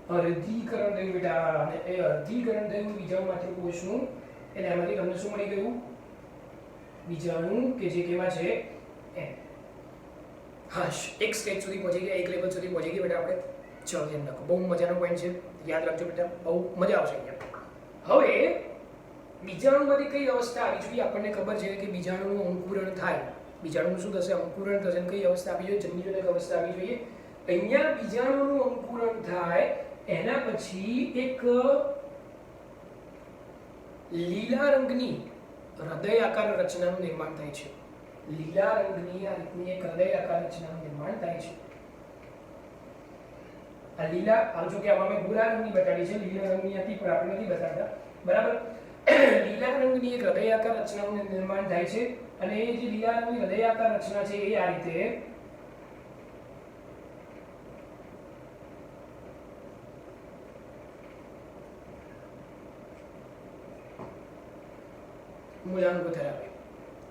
અર્ધીકરણ થયું બેટા. અને એ અર્ધીકરણ થયું બીજાણુ માતૃકોષનું. એટલે એમાંથી તમને શું મળી ગયું? બીજાણુ કે જે કેવા છે? n. હા, એક સ્ટેજ સુધી પહોંચી ગયા, એક લેવલ સુધી પહોંચી ગયા બેટા આપણે. ચલો ધ્યાન રાખો. બહુ મજાનો પોઈન્ટ છે, યાદ રાખજો બેટા. બહુ મજા આવશે અહીંયા. હવે બીજાણુમાંથી કઈ અવસ્થા આવી જોઈએ? આપણને ખબર છે કે બીજાણુનું અંકુરણ થાય. બીજાણુનું શું થશે? અંકુરણ થશે. કઈ અવસ્થા આવી જોઈએ? જન્યુજનક અવસ્થા આવી જોઈએ. અહીંયા બીજાણુનું અંકુરણ થાય એના પછી એક લીલા રંગની હૃદય આકાર રચનાનું નિર્માણ થાય છે. લીલા રંગની આ રીતની એક હૃદયાકાર રચનાનું નિર્માણ થાય છે. આ લીલા જો કે આમાં મેં ભૂરા રંગની બતાડી છે, લીલા રંગની હતી પણ આપણે નથી બતાડતા, બરાબર. લીલા રંગની એક હૃદયાકાર રચનાનું નિર્માણ થાય છે અને એ જે લીલા રંગની હૃદયાકાર રચના છે એ આ રીતે મૂલાંગો ધરાવે.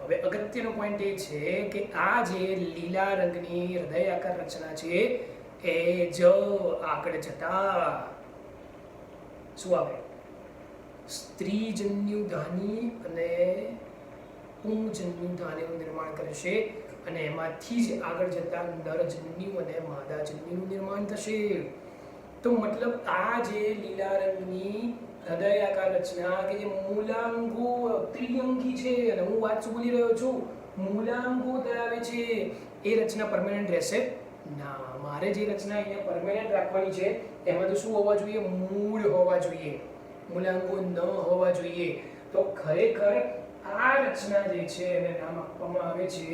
હવે અગત્યનો પોઈન્ટ એ છે કે આ જે લીલા રંગની હૃદયાકાર રચના છે એ જો આગળ જતા શું આવે, સ્ત્રીજન્યુધાની અને પુંજન્યુધાનીનું નિર્માણ કરશે અને એમાંથી જ આગળ જતા નરજન્યુ અને માદાજન્યુનું નિર્માણ થશે. તો મતલબ આ જે લીલા રંગની હૃદયાકાર રચના કે જે મૂલાંગો ત્રિઅંગી છે, અને હું વાત શું બોલી રહ્યો છું, મૂલાંગો ધરાવે છે, એ રચના પરમેનન્ટ રહેશે ના. મારે જે રચના અહીંયા પરમેનન્ટ રાખવાની છે એમાં તો શું હોવા જોઈએ, મૂળ હોવા જોઈએ, મૂલાંગો ન હોવા જોઈએ. તો ખરેખર આ રચના જે છે એને નામ આપવામાં આવે છે,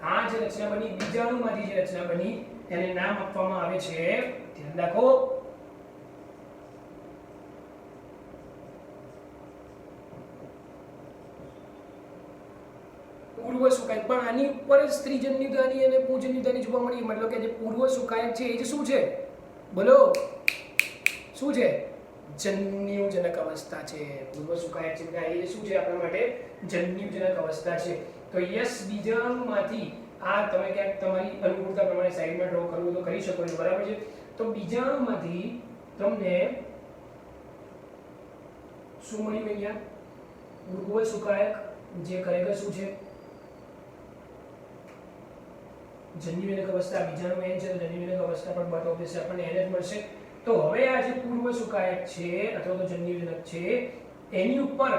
આ જે રચના બની બીજાણુમાંથી જે રચના બની એને નામ આપવામાં આવે છે, ધ્યાન રાખો, પૂર્વ સુકાયક. પણ આની ઉપર જ સ્ત્રીજન્યુધાની અને પુંજન્યુધાની જોવા મળી. મતલબ કે જે પૂર્વ સુકાયક છે એ જ શું છે, બોલો શું છે, જન્યુજનક અવસ્થા છે. પૂર્વ સુકાયક છે એ શું છે આપણા માટે, જન્યુજનક અવસ્થા છે. તો યસ, બીજાણુમાંથી આ તમે ક્યાંક તમારી અનુકૂળતા પ્રમાણે સાઈડમાં ડ્રો કરવું તો કરી શકો છો, બરાબર છે. તો બીજાણુમાંથી તમને શું મળ્યું અહીંયા, પૂર્વ સુકાયક જે ખરેખર શું છે, જન્યુજનક અવસ્થા. બીજાણુ એન છે તો જન્યુજનક અવસ્થા પણ બટ ઓબ્વિયસલી આપણને એને જ મળશે. તો હવે આ જે પૂર્વ સુકાયક છે અથવા તો જન્યુજનક છે એની ઉપર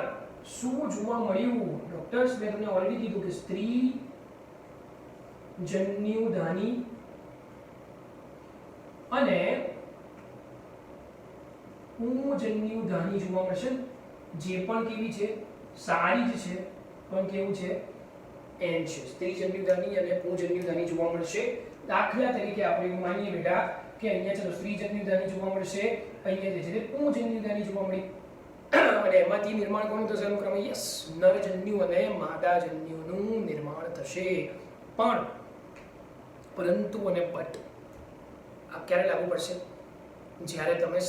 શું જોવા મળ્યું, ડોક્ટર્સ મેં તમને ઓલરેડી કીધું કે સ્ત્રી જન્યુધાની અને પુંજન્યુધાની જોવા મળશે. જે પણ કેવી છે, સારી જ છે, પણ કેવું છે, એન છે. સ્ત્રીજન્યુધાની અને પુંજન્યુધાની જોવા મળશે. દાખલા તરીકે આપણે માનીએ બેટા કે અહીંયા ચલો સ્ત્રીજન્યુધાની જોવા મળશે, અહીંયા જે છે પુંજન્યુધાની જોવા મળી અને એમાંથી નિર્માણ કોનું થશે અનુક્રમે, યસ, નરજન્યુ અને માદાજન્યુનું નિર્માણ થશે. પણ પરંતુ અને બટ આ ક્યારે લાગુ પડશે, જ્યારે તમે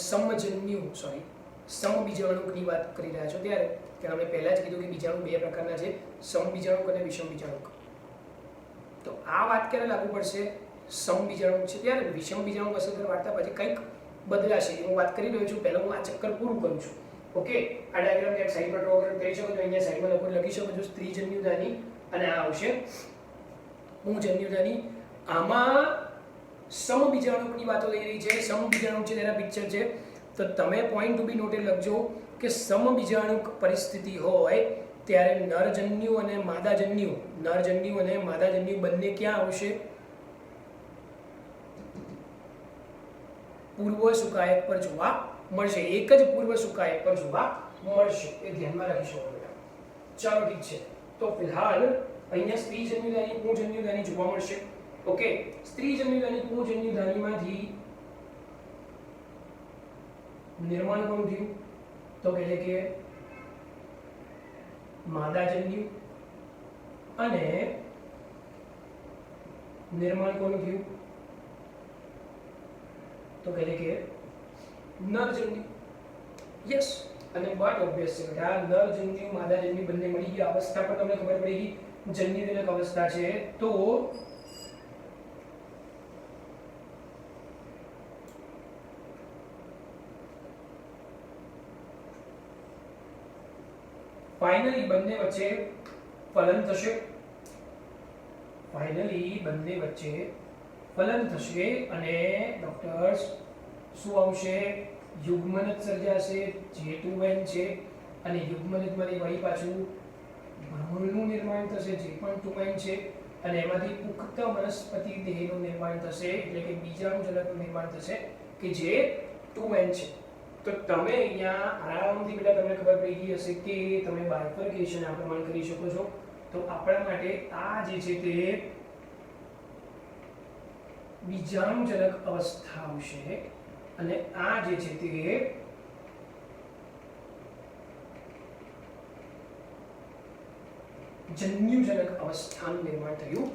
સમબીજાણુકની વાત કરી રહ્યા છો ત્યારે. કે આપણે પહેલા જ કીધું કે બીજાણુ બે પ્રકારના છે, સમબીજાણુક અને વિષમબીજાણુક. તો આ વાત ક્યારે લાગુ પડશે, સમબીજાણુક છે ત્યારે. વિષમબીજાણુક અસર વાર્તા પછી કંઈક બદલાશે, હું વાત કરી રહ્યો છું. પહેલા હું આ ચક્કર પૂરું કરું છું. ઓકે, આ ડાયાગ્રામ એક સાઈડ પર ડ્રો કરી શકો છો. અહીંયા સાઈડમાં લખી શકો છો સ્ત્રીજન્યુધાની અને આ આવશે પુંજન્યુધાની. આમાં સમબીજાણુકની વાતો થઈ રહી છે, સમબીજાણુક છે તેના પિક્ચર છે. તો તમે પોઈન્ટ ટુ બી નોટેડ લખજો કે સમબીજાણુક પરિસ્થિતિ હોય ત્યારે નરજન્યુ અને માદાજન્યુ બંને ક્યાં આવશે, પૂર્વ સુકાયક પર જોવા મળશે. એક જ પૂર્વ સુકાયક પર જોવા મળશે, એ ધ્યાનમાં રાખીશું બેટા. ચાલો ઠીક છે. તો ફિલહાલ અહીંયા સ્ત્રીજન્યુધાની પુંજન્યુધાની જોવા મળશે. ઓકે, સ્ત્રીજન્યુધાની પુંજન્યુધાનીમાંથી નિર્માણ કોનું થયું, તો એટલે કે માદાજન્યુ અને નિર્માણ કોનું થયું, તો એટલે કે નરજન્યુ. યસ, અને બટ ઓબ્વિયસ છે બેટા, નરજન્યુ માદાજન્યુ બંને મળી ગયા. અવસ્થા પર તમને ખબર પડી ગઈ, જન્યુજનક અવસ્થા છે. તો ફાઇનલી બંને વચ્ચે ફલન થશે. અને ડોક્ટર્સ શું આવશે, યુગ્મનજ સર્જાશે, જે 2n છે. અને યુગ્મનજમાંથી વળી પાછું ભ્રૂણનું નિર્માણ થશે, જે પણ 2n છે. અને એમાંથી પુખ્ત વનસ્પતિ દેહનું નિર્માણ થશે, એટલે કે બીજાણુજનકનું નિર્માણ થશે કે જે 2n છે. તો તમે અહીંયા આરામથી બેટા તમને ખબર પડી ગઈ હશે કે તમે બાયફર્કેશન આ પ્રમાણે કરી શકો છો. તો તો આપણા માટે આ જે છે તે બીજાણુજનક અવસ્થા આવશે અને આ જે છે તે જન્યુજનક અવસ્થાનું નિર્માણ થયું.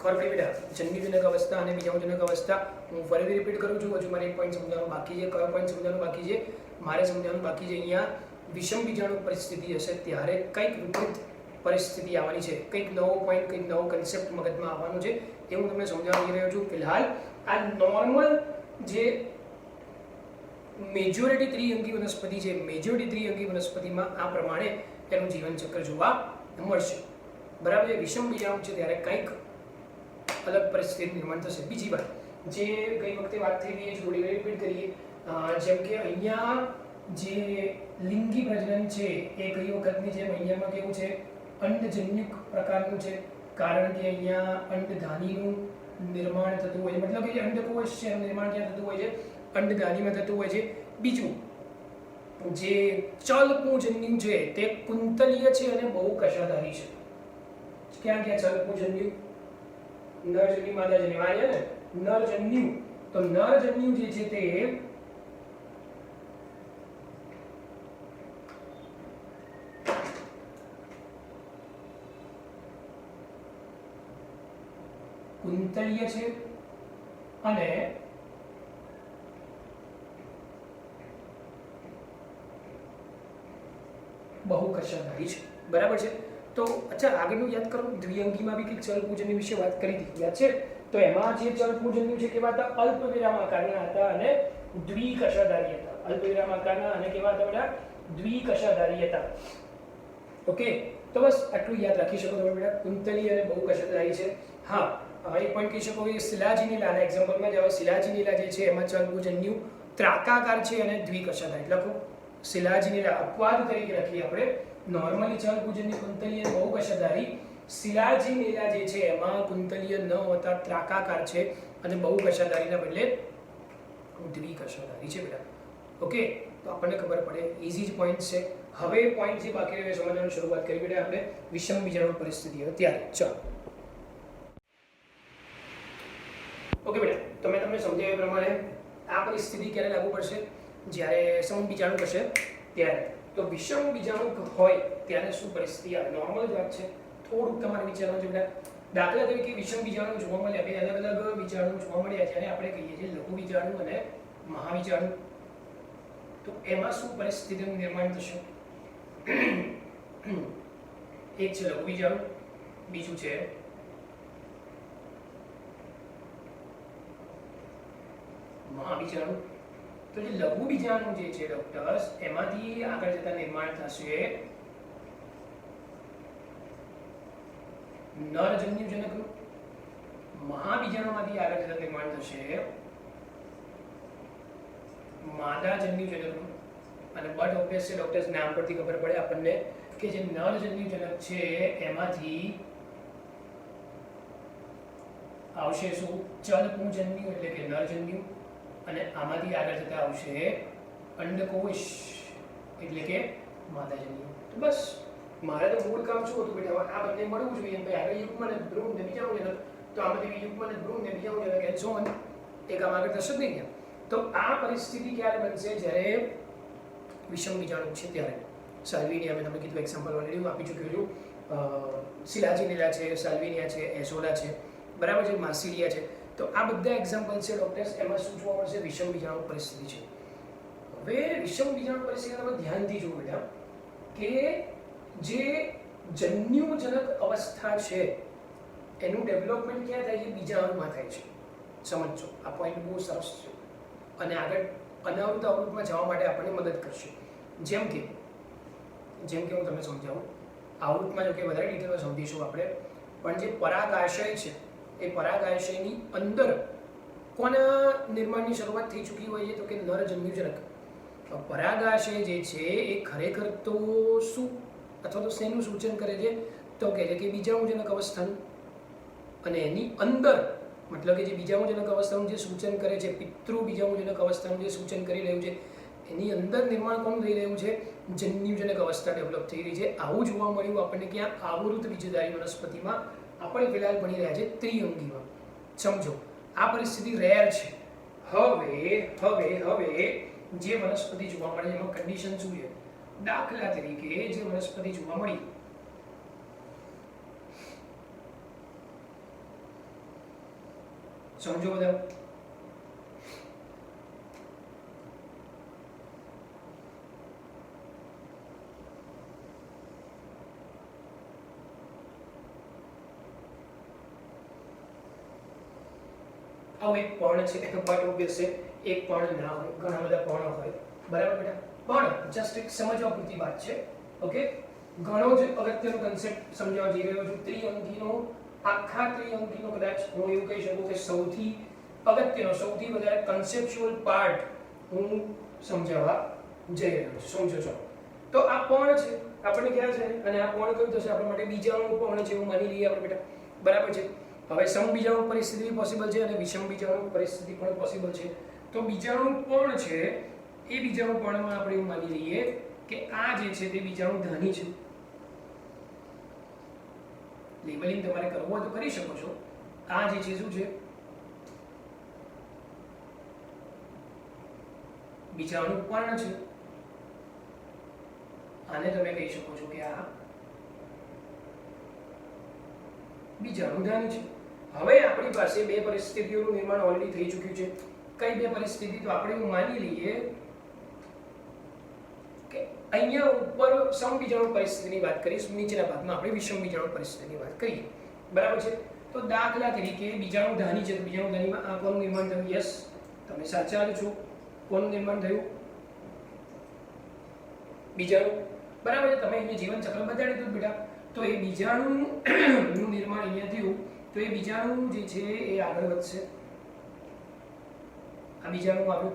ખબર પડી બેટા? જન્યુજનક અવસ્થા અને બીજાણુજનક અવસ્થા. હું ફરીથી રિપીટ કરું છું, હજુ મારે એક પોઈન્ટ સમજાવવાનું બાકી છે. કયો પોઈન્ટ સમજાવવાનું બાકી છે? મારે સમજાવવાનું બાકી છે અહીંયા વિષમ બીજાણુ પરિસ્થિતિ હશે ત્યારે કંઈક વિપરીત પરિસ્થિતિ આવવાની છે, કંઈક નવો પોઈન્ટ, કંઈક નવો કન્સેપ્ટ મગજમાં આવવાનો છે. એ હું તમને સમજાવી રહ્યો છું. ફિલહાલ આ નોર્મલ જે મેજોરિટી ત્રિઅંગી વનસ્પતિ છે, મેજોરિટી ત્રિઅંગી વનસ્પતિમાં આ પ્રમાણે એનું જીવન ચક્ર જોવા મળશે. બરાબર છે? વિષમ બીજાણુ છે ત્યારે કંઈક અલગ પરિસ્થિતિ નિર્માણ થશે. બીજી વાત જે ગઈ વખતે વાત થઈ રહી છે, થોડી રિપીટ કરીએ. જેમ કે અહીંયા જે લિંગી પ્રજનન છે એ ગઈ વખતની જેમ અહીંયામાં કેવું છે? અંડજન્યુક પ્રકારનું છે, કારણ કે અહીંયા અંડધાનીનું નિર્માણ થતું હોય છે. મતલબ કે જે અંડકોશ છે એનું નિર્માણ ક્યાં થતું હોય છે? અંડધાનીમાં થતું હોય છે. બીજું જે ચલપુંજન્યુ છે તે કુંતલીય છે અને બહુ કશાધારી છે. ક્યાં ક્યાં ચલપુંજન્યુ? નરજન્યુ, માદાજન્યુ. આ છે ને નરજન્યુ. તો નરજન્યુ જે છે તે કુંતલીય છે અને બહુ કશાધારી છે. બરાબર છે? તો અચ્છા, આગળનું યાદ કરો. દ્વિઅંગીમાં બી કંઈક ચલપૂજનની વિશે વાત કરી હતી, યાદ છે? તો એમાં જે ચલપૂજન્યુ છે કેવા હતા? અલ્પવિરામ આકારના હતા અને દ્વિકશાધારી હતા. અલ્પવિરામ આકારના અને કેવા હતા બેટા? દ્વિકશાધારી હતા. ઓકે, તો બસ આટલું યાદ રાખી શકો તમે બેટા. કુંતલી અને બહુ કશાધારી છે. હા, એક પોઈન્ટ કહી શકો કે શિલાજીનીલાના એક્ઝામ્પલમાં જે શિલાજીનીલા જે છે એમાં ચલપૂજન્યુ ત્રાકાકાર છે અને દ્વિકશાધારી. લખો શિલાજીનીલા અપવાદ તરીકે લખીએ આપણે. નોર્મલી ચલપૂજન્યુ કુંતલીય બહુ કશાધારી. શિલાજીનીલા જે છે એમાં કુંતલીય ન હોતા ત્રાકાકાર છે અને બહુ કશાધારીના બદલે દ્વિકશાધારી છે બેટા. ઓકે, તો આપણને ખબર પડે. ઇઝી જ પોઈન્ટ છે. હવે પોઈન્ટ જે બાકી રહ્યો સમજવાની શરૂઆત કરી બેટા આપણે વિષમ બીજાણુ પરિસ્થિતિ અત્યારે. ચાલો ઓકે બેટા, તો મેં તમને સમજાવ્યા પ્રમાણે આ પરિસ્થિતિ ક્યારે લાગુ પડશે? જ્યારે સમબીજાણુ હશે ત્યારે. તો વિષમ બીજાણુ હોય ત્યારે શું પરિસ્થિતિ આવે? નોર્મલ જ વાત છે, થોડુંક તમારે વિચારવાનું છે બેટા. દાખલા તરીકે વિષમ બીજાણુ જોવા મળ્યા, બે અલગ અલગ બીજાણુ જોવા મળ્યા જ્યારે આપણે કહીએ છીએ લઘુ બીજાણુ અને મહાબીજાણુ. તો એમાં શું પરિસ્થિતિનું નિર્માણ થશે? એક છે લઘુ બીજાણુ, બીજું છે મહાબીજાણુ. તો જે લઘુ બીજાણુ જે છે ડોક્ટર્સ, એમાંથી આગળ જતા નિર્માણ થશે નરજન્યુજનકનું. મહાબીજાણુમાંથી આગળ જતા નિર્માણ થશે માદાજન્યુજનકનું. અને બટ ઓબ્વિયસ છે ડોક્ટર્સ, નામ પરથી ખબર પડે આપણને કે જે નરજન્યુજનક છે એમાંથી આવશે શું? ચલપુંજન્યુ એટલે કે નરજન્યુ. અને આમાંથી આગળ જતા આવશે અંડકોશ એટલે કે માદાજન્યુ. તો બસ મારે તો મૂળ કામ શું હતું બેટા? આ બંને મળવું જોઈએ. ભાઈ આગળ યુગ્મન અને ભ્રૂણ ને બીજાણુજનક, તો આમાંથી યુગ્મન અને ભ્રૂણ ને બીજાણુજનક એન્ડ સો ઓન. એક આમ આગળ થશે જ નહીં. તો આ પરિસ્થિતિ ક્યારે બનશે? જ્યારે વિષમ બીજાણુ છે ત્યારે. સાલ્વિનિયા મેં તમને કીધું એક્ઝામ્પલ ઓલરેડી હું આપી ચૂક્યો છું. શિલાજીનીલા છે, સાલ્વિનિયા છે, એઝોલા છે, બરાબર છે, માર્સિલિયા છે. તો આ બધા એક્ઝામ્પલ છે ડોક્ટર્સ. એમાં શું જોવા મળશે? વિષમ બીજાણુ પરિસ્થિતિ છે. હવે વિષમ બીજાણુ પરિસ્થિતિ તમે ધ્યાનથી જુઓ બેટા કે જે જન્યુજનક અવસ્થા છે એનું ડેવલપમેન્ટ ક્યાં થાય છે? બીજાણુમાં થાય છે. સમજો, આ પોઈન્ટ બહુ સરસ છે અને આગળ અનાવૃત અવૃતમાં જવા માટે આપણને મદદ કરશે. જેમ કે હું તમને સમજાવું. આવૃતમાં જો કે વધારે ડિટેલમાં સમજીશું આપણે, પણ જે પરાગાશય છે એ પરાગાશયની અંદર કોના નિર્માણની શરૂઆત થઈ ચૂકી હોય છે? તો કે નરજન્યુજનક. પરાગાશય જે છે એ ખરેખર તો શું અથવા તો શેનું સૂચન કરે છે? તો કહે છે કે બીજાણુજનક અવસ્થાનું. અને એની અંદર મતલબ કે જે બીજાણુજનક અવસ્થાનું જે સૂચન કરે છે, પિતૃ બીજાણુજનક અવસ્થાનું જે સૂચન કરી રહ્યું છે, એની અંદર નિર્માણ કોણ થઈ રહ્યું છે? જન્યુજનક અવસ્થા ડેવલપ થઈ રહી છે. આવું જોવા મળ્યું આપણને ક્યાં? આવૃત બીજધારી વનસ્પતિમાં. આપણે ફિલહાલ ભણી રહ્યા છે ત્રિઅંગીમાં. સમજો આ પરિસ્થિતિ રેર છે. હવે જે વનસ્પતિ જોવા મળે એમાં કન્ડિશન શું છે? દાખલા તરીકે જે વનસ્પતિ જોવા મળી સમજો બધા. આવું એક પર્ણ છે, બટ ઓબ્વિયસ છે એક પર્ણ ના હોય, ઘણા બધા પર્ણ હોય. બરાબર બેટા? પણ જસ્ટ એક સમજવા પૂરતી વાત છે. ઓકે, ઘણો જ અગત્યનો કન્સેપ્ટ સમજાવવા જઈ રહ્યો છું. ત્રિઅંગીનો, આખા ત્રિઅંગીનો કદાચ હું એવું કહી શકું કે સૌથી અગત્યનો, સૌથી વધારે કન્સેપ્ચ્યુઅલ પાર્ટ હું સમજાવવા જઈ રહ્યો છું. સમજો છો? તો આ પર્ણ છે, આપણને ખ્યાલ છે, અને આ પર્ણ કયું થશે આપણા માટે? બીજાણુ પર્ણ છે એવું માની લઈએ આપણે બેટા. બરાબર છે? હવે સમબીજાણુ પરિસ્થિતિ પોસિબલ છે અને વિષમ બીજાણુ પરિસ્થિતિ પણ પોસિબલ છે. તો બીજાણુ પર્ણ છે એ બીજાણુ પર્ણમાં આપણે એવું માની લઈએ કે આ જે છે તે બીજાણુ ધાની છે. લેબલિંગ તમારે કરવું હોય તો કરી શકો છો. આ જે છે શું છે? બીજાણુ પર્ણ છે. આને તમે કહી શકો છો કે આ બીજાણુ ધાની છે. હવે આપણી પાસે બે પરિસ્થિતિઓનું નિર્માણ ઓલરેડી થઈ ચૂક્યું છે. કઈ બે પરિસ્થિતિ? તો આપણે એવું માની લઈએ કે અહીંયા ઉપર સમબીજાણુ પરિસ્થિતિની વાત કરીશું, નીચેના ભાગમાં આપણે વિષમ બીજાણુ પરિસ્થિતિની વાત કરીએ. બરાબર છે? તો દાખલા તરીકે બીજાણુ ધાની છે, તો બીજાણુ ધાનીમાં આ કોનું નિર્માણ થયું? યસ, તમે સાચા છો. કોનું નિર્માણ થયું? બીજાણુ. બરાબર છે? તમે અહીંયા જીવન ચક્ર બતાડી દીધું બેટા. તો એ બીજાણુનું નિર્માણ અહીંયા થયું. તો એ બીજાણુ જે છે એ આગળ વધશે. આ બીજાણુ આવ્યું.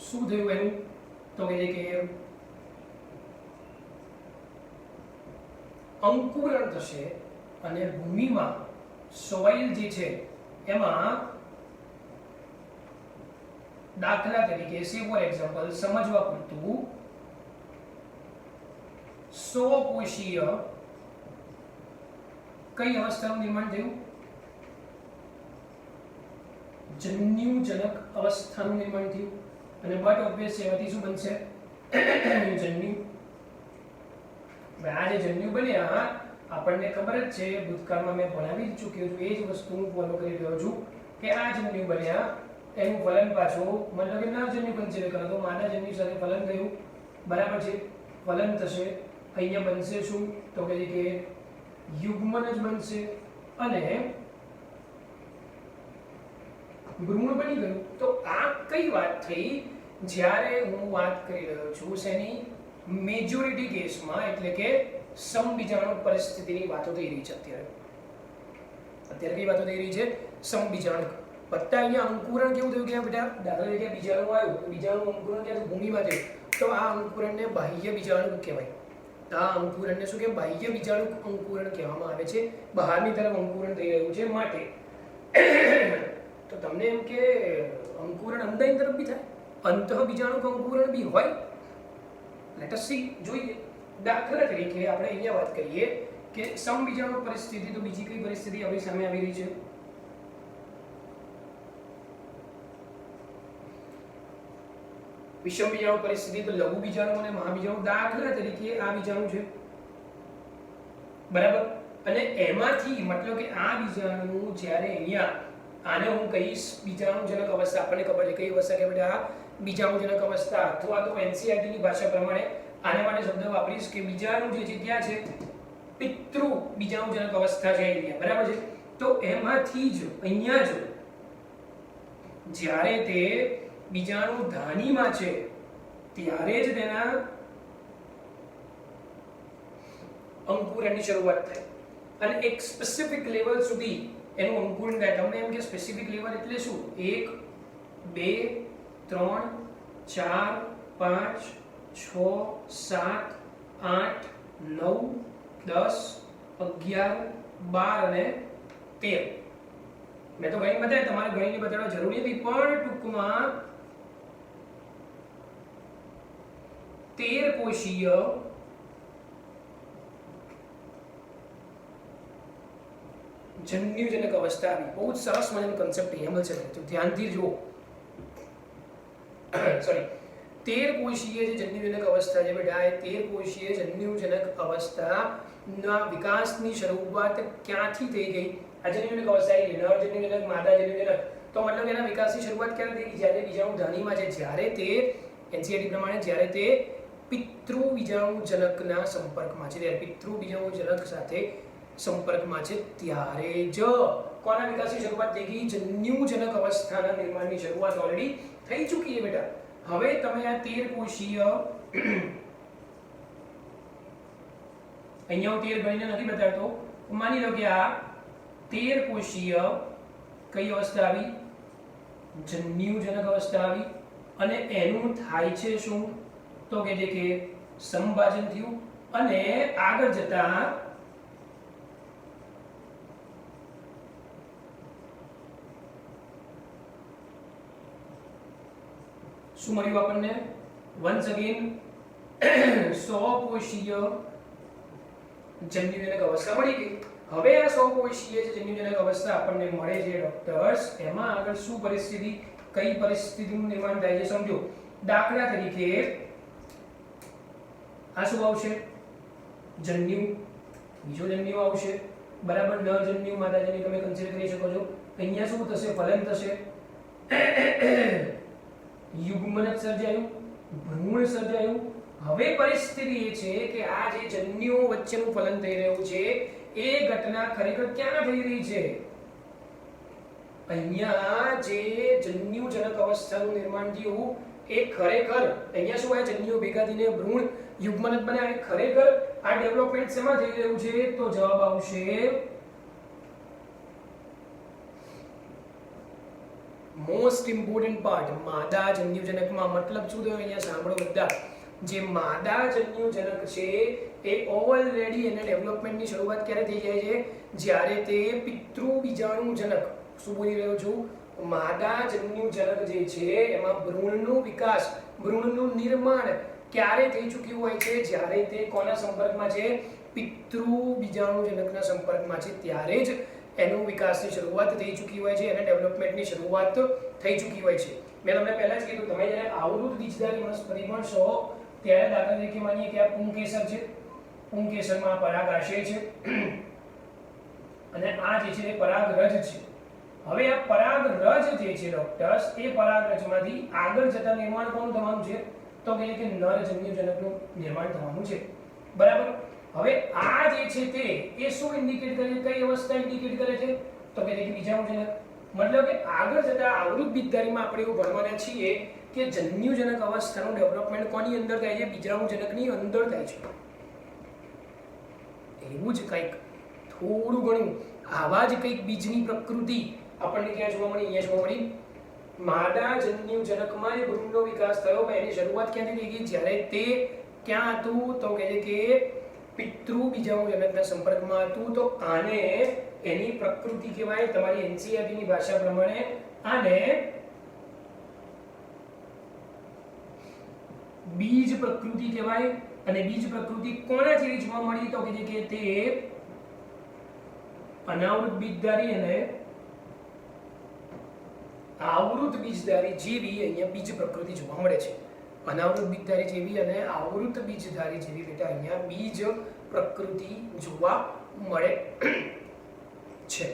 શું થયું એનું? તો કે અંકુરણ થશે અને ભૂમિમાં સોઇલ જે છે એમાં દાખલા તરીકે સે ફોર એક્ઝામ્પલ સમજવા પૂરતું 100 કોષીય કઈ અવસ્થાનું નિર્માણ થયું? જન્યુજનક અવસ્થાનું નિર્માણ થયું. અને બટ ઓબ્વિયસ એમાંથી શું બનશે? જન્યુ. આ જે જન્યુ બન્યા આપણને ખબર જ છે, ભૂતકાળમાં મેં ભણાવી ચૂક્યો છું. એ જ વસ્તુ હું ફોલો કરી રહ્યો છું કે આ જન્યુ બન્યા એનું ફલન પાછું મતલબ કે ના જન્યુ કન્સિડર કરો તો માદા જન્યુ સાથે ફલન થયું. બરાબર છે? ફલન થશે. અહીંયા બનશે શું? તો કે યુગ્મન જ બનશે અને ભ્રૂણ બની ગયું. તો આ કઈ વાત થઈ? જ્યારે હું વાત કરી રહ્યો છું શેની? મેજોરિટી કેસમાં, એટલે કે સમબીજાણુ પરિસ્થિતિની વાતો થઈ રહી છે અત્યારે. કઈ વાતો થઈ રહી છે? સમબીજાણુ. પત્તા અહીંયા અંકુરણ કેવું થયું? કે બેટા દાખલા તરીકે બીજાણુ આવ્યું, બીજાણુ અંકુરણ ક્યાં? ભૂમિમાં થયું. તો આ અંકુરણને બાહ્ય બીજાણુ કહેવાય. આ અંકુરણને શું કે? બાહ્ય બીજાણુ અંકુરણ કહેવામાં આવે છે. બહારની તરફ અંકુરણ થઈ રહ્યું છે માટે. તો તમને એમ કે અંકુરણ અંદરની તરફ બી થાય, અંતઃ બીજાણુ અંકુરણ બી હોય. લેટ અસ સી, જોઈએ. દાખલા તરીકે આપણે અહીંયા વાત કરીએ કે સમબીજાણુ પરિસ્થિતિ. તો બીજી કઈ પરિસ્થિતિ આપણી સામે આવી રહી છે? વિષમ બીજાણુ પરિસ્થિતિ. તો લઘુ બીજાણુ અને મહાબીજાણુ. દાખલા તરીકે આ બીજાણુ છે. બરાબર? અને એમાંથી મતલબ કે આ બીજાણુ જ્યારે અહીંયા આને હું કહીશ બીજાણુજનક અવસ્થા. આપણને ખબર છે કઈ અવસ્થા કે બેટા? બીજાણુજનક અવસ્થા. અથવા તો NCERT ની ભાષા પ્રમાણે આને માટે શબ્દ વાપરીશ કે બીજાણુ જે છે ક્યાં છે? પિતૃ બીજાણુજનક અવસ્થા છે અહીંયા. બરાબર છે? તો એમાંથી જ અહીંયા જ જ્યારે તે બીજાણુ ધાનીમાં છે ત્યારે જ તેના અંકુરણની શરૂઆત થાય અને એક સ્પેસિફિક લેવલ સુધી એનું અંકુરણ થાય. તમને એમ કે સ્પેસિફિક લેવલ એટલે શું? 1 2 3 4 5 6 7 8 9 10 11 12 અને 13. મેં તો ગણી બતાવ્યા, તમારે ગણીને બતાવવા જરૂરી નથી, પણ ટૂંકમાં 13 કોષીય જન્યુજનક અવસ્થા આવી. બહુ જ સરસ મજાનો કન્સેપ્ટ અહીંયા મળશે, તો ધ્યાનથી જુઓ. સોરી, 13 કોષીય જે જન્યુજનક અવસ્થા છે બેટા, એ 13 કોષીય જન્યુજનક અવસ્થાના વિકાસની શરૂઆત ક્યાંથી થઈ ગઈ? આ જન્યુજનક અવસ્થા એ નર જન્યુજનક, માદા જન્યુજનક, તો મતલબ એના વિકાસની શરૂઆત ક્યારે થઈ ગઈ? જ્યારે બીજાણુ ધણીમાં છે, જ્યારે તે એનસીઆરટી પ્રમાણે જ્યારે તે પિતૃબીજાણુજનકના સંપર્કમાં છે, ત્યારે પિતૃબીજાણુજનક સાથે સંપર્કમાં છે ત્યારે જ કોના વિકાસની શરૂઆત થઈ ગઈ? જન્યુજનક અવસ્થાના નિર્માણની શરૂઆત ઓલરેડી થઈ ચૂકી છે બેટા. હવે તમે આ 13 કોષીય, અહીંયા હું 13 ગણીને નથી બતાવતો, માની લો કે આ 13 કોષીય કઈ અવસ્થા આવી? જન્યુજનક અવસ્થા આવી. અને એનું થાય છે શું? તો કે જે કે સંભાજન થયું અને આગળ જતા શું મળ્યું આપણને? વન્સ અગેન 100 કોષીય જન્યુજનક અવસ્થા મળી ગઈ. હવે આ 100 કોષીય જે જન્યુજનક અવસ્થા આપણને મળે છે ડોક્ટર્સ, એમાં આગળ શું પરિસ્થિતિ, કઈ પરિસ્થિતિનું નિર્માણ થાય છે સમજો. દાખલા તરીકે આ શું આવશે? જન્યુ, બીજો જન્યુ આવશે, બરાબર. નર જન્યુ, માદા જન્યુ તમે કન્સિડર કરી શકો છો. અહીંયા શું થશે? ફલન થશે, યુગ્મનક સર્જાયું, ભ્રૂણ સર્જાયું. હવે પરિસ્થિતિ એ છે કે આ જે જન્યુઓ વચ્ચેનું ફલન થઈ રહ્યું છે એ ઘટના ખરેખર ક્યાં થઈ રહી છે? અહીંયા જે જન્યુજનક અવસ્થાનું નિર્માણ થયું એ ખરેખર અહીંયા શું આ જન્યુઓ ભેગા થઈને ભ્રૂણ યુગ્મનક બને. ખરેખર આ ડેવલપમેન્ટ શેમાં થઈ રહ્યું છે? તો જવાબ આવશે મોસ્ટ ઇમ્પોર્ટન્ટ પાર્ટ માદા જન્યુજનકમાં. મતલબ શું થયું અહીંયા? સાંભળો બધા, જે માદા જન્યુજનક છે એ ઓલરેડી એના ડેવલપમેન્ટની શરૂઆત ક્યારે થઈ જાય છે? જ્યારે તે પિતૃબીજાણુજનક, શું બોલી રહ્યો છું? માદા જન્યુજનક જે છે એમાં ભ્રૂણનો વિકાસ, ભ્રૂણનું નિર્માણ ક્યારે થઈ ચૂક્યું હોય છે? જ્યારે તે કોના સંપર્કમાં છે? પિતૃબીજાણુજનકના સંપર્કમાં છે ત્યારે જ એનો વિકાસની શરૂઆત થઈ ચૂકી હોય છે, એના ડેવલપમેન્ટની શરૂઆત થઈ ચૂકી હોય છે. મેં તમને પહેલા જ કીધું, તમે જ્યારે આવૃત બીજધારી વનસ્પતિ ભણશો ત્યારે દાખલા તરીકે માનીએ કે આ પુંકેસર છે, પુંકેસરમાં પરાગાશય છે અને આ જે છે એ પરાગરજ છે. હવે આ પરાગરજ જે છે ડોક્ટર્સ, એ પરાગરજમાંથી આગળ જતા નિર્માણ કોનું થવાનું છે? તો કે નર જન્યુજનકનું નિર્માણ થવાનું છે, બરાબર. હવે આ જે છે તે એ શું ઇન્ડિકેટ કરે છે? કઈ અવસ્થા ઇન્ડિકેટ કરે છે? તો કે બીજાણુજનક. મતલબ કે આગળ જતા આવૃત બીજધારીમાં આપણે એવું ભણવાના છીએ કે જન્યુજનક અવસ્થાનું ડેવલપમેન્ટ કોની અંદર થાય છે? બીજાણુજનકની અંદર થાય છે. એવું જ કંઈક થોડું ઘણું આવા જ કંઈક બીજની પ્રકૃતિ આપણને ક્યાં જોવા મળી? અહીંયા જોવા મળી. માદા જન્યુજનકમાં એ ભ્રૂણનો વિકાસ થયો, પણ એની શરૂઆત ક્યાંથી થઈ ગઈ? જ્યારે તે ક્યાં હતું? તો કહે છે કે પિતૃબીજાણુજનકના સંપર્કમાં હતું. તો આને એની પ્રકૃતિ કહેવાય. તમારી એનસીઈઆરટી ની ભાષા પ્રમાણે આને બીજ પ્રકૃતિ કહેવાય. અને બીજ પ્રકૃતિ કોના જેવી જોવા મળી? તો કે તે અનાવૃત બીજધારી અને આવૃત બીજધારી જેવી અહીંયા બીજ પ્રકૃતિ જોવા મળે છે. અનાવૃત બીજધારી જેવી અને આવૃત બીજધારી જેવી બેટા અહીંયા બીજ પ્રકૃતિ જોવા મળે છે.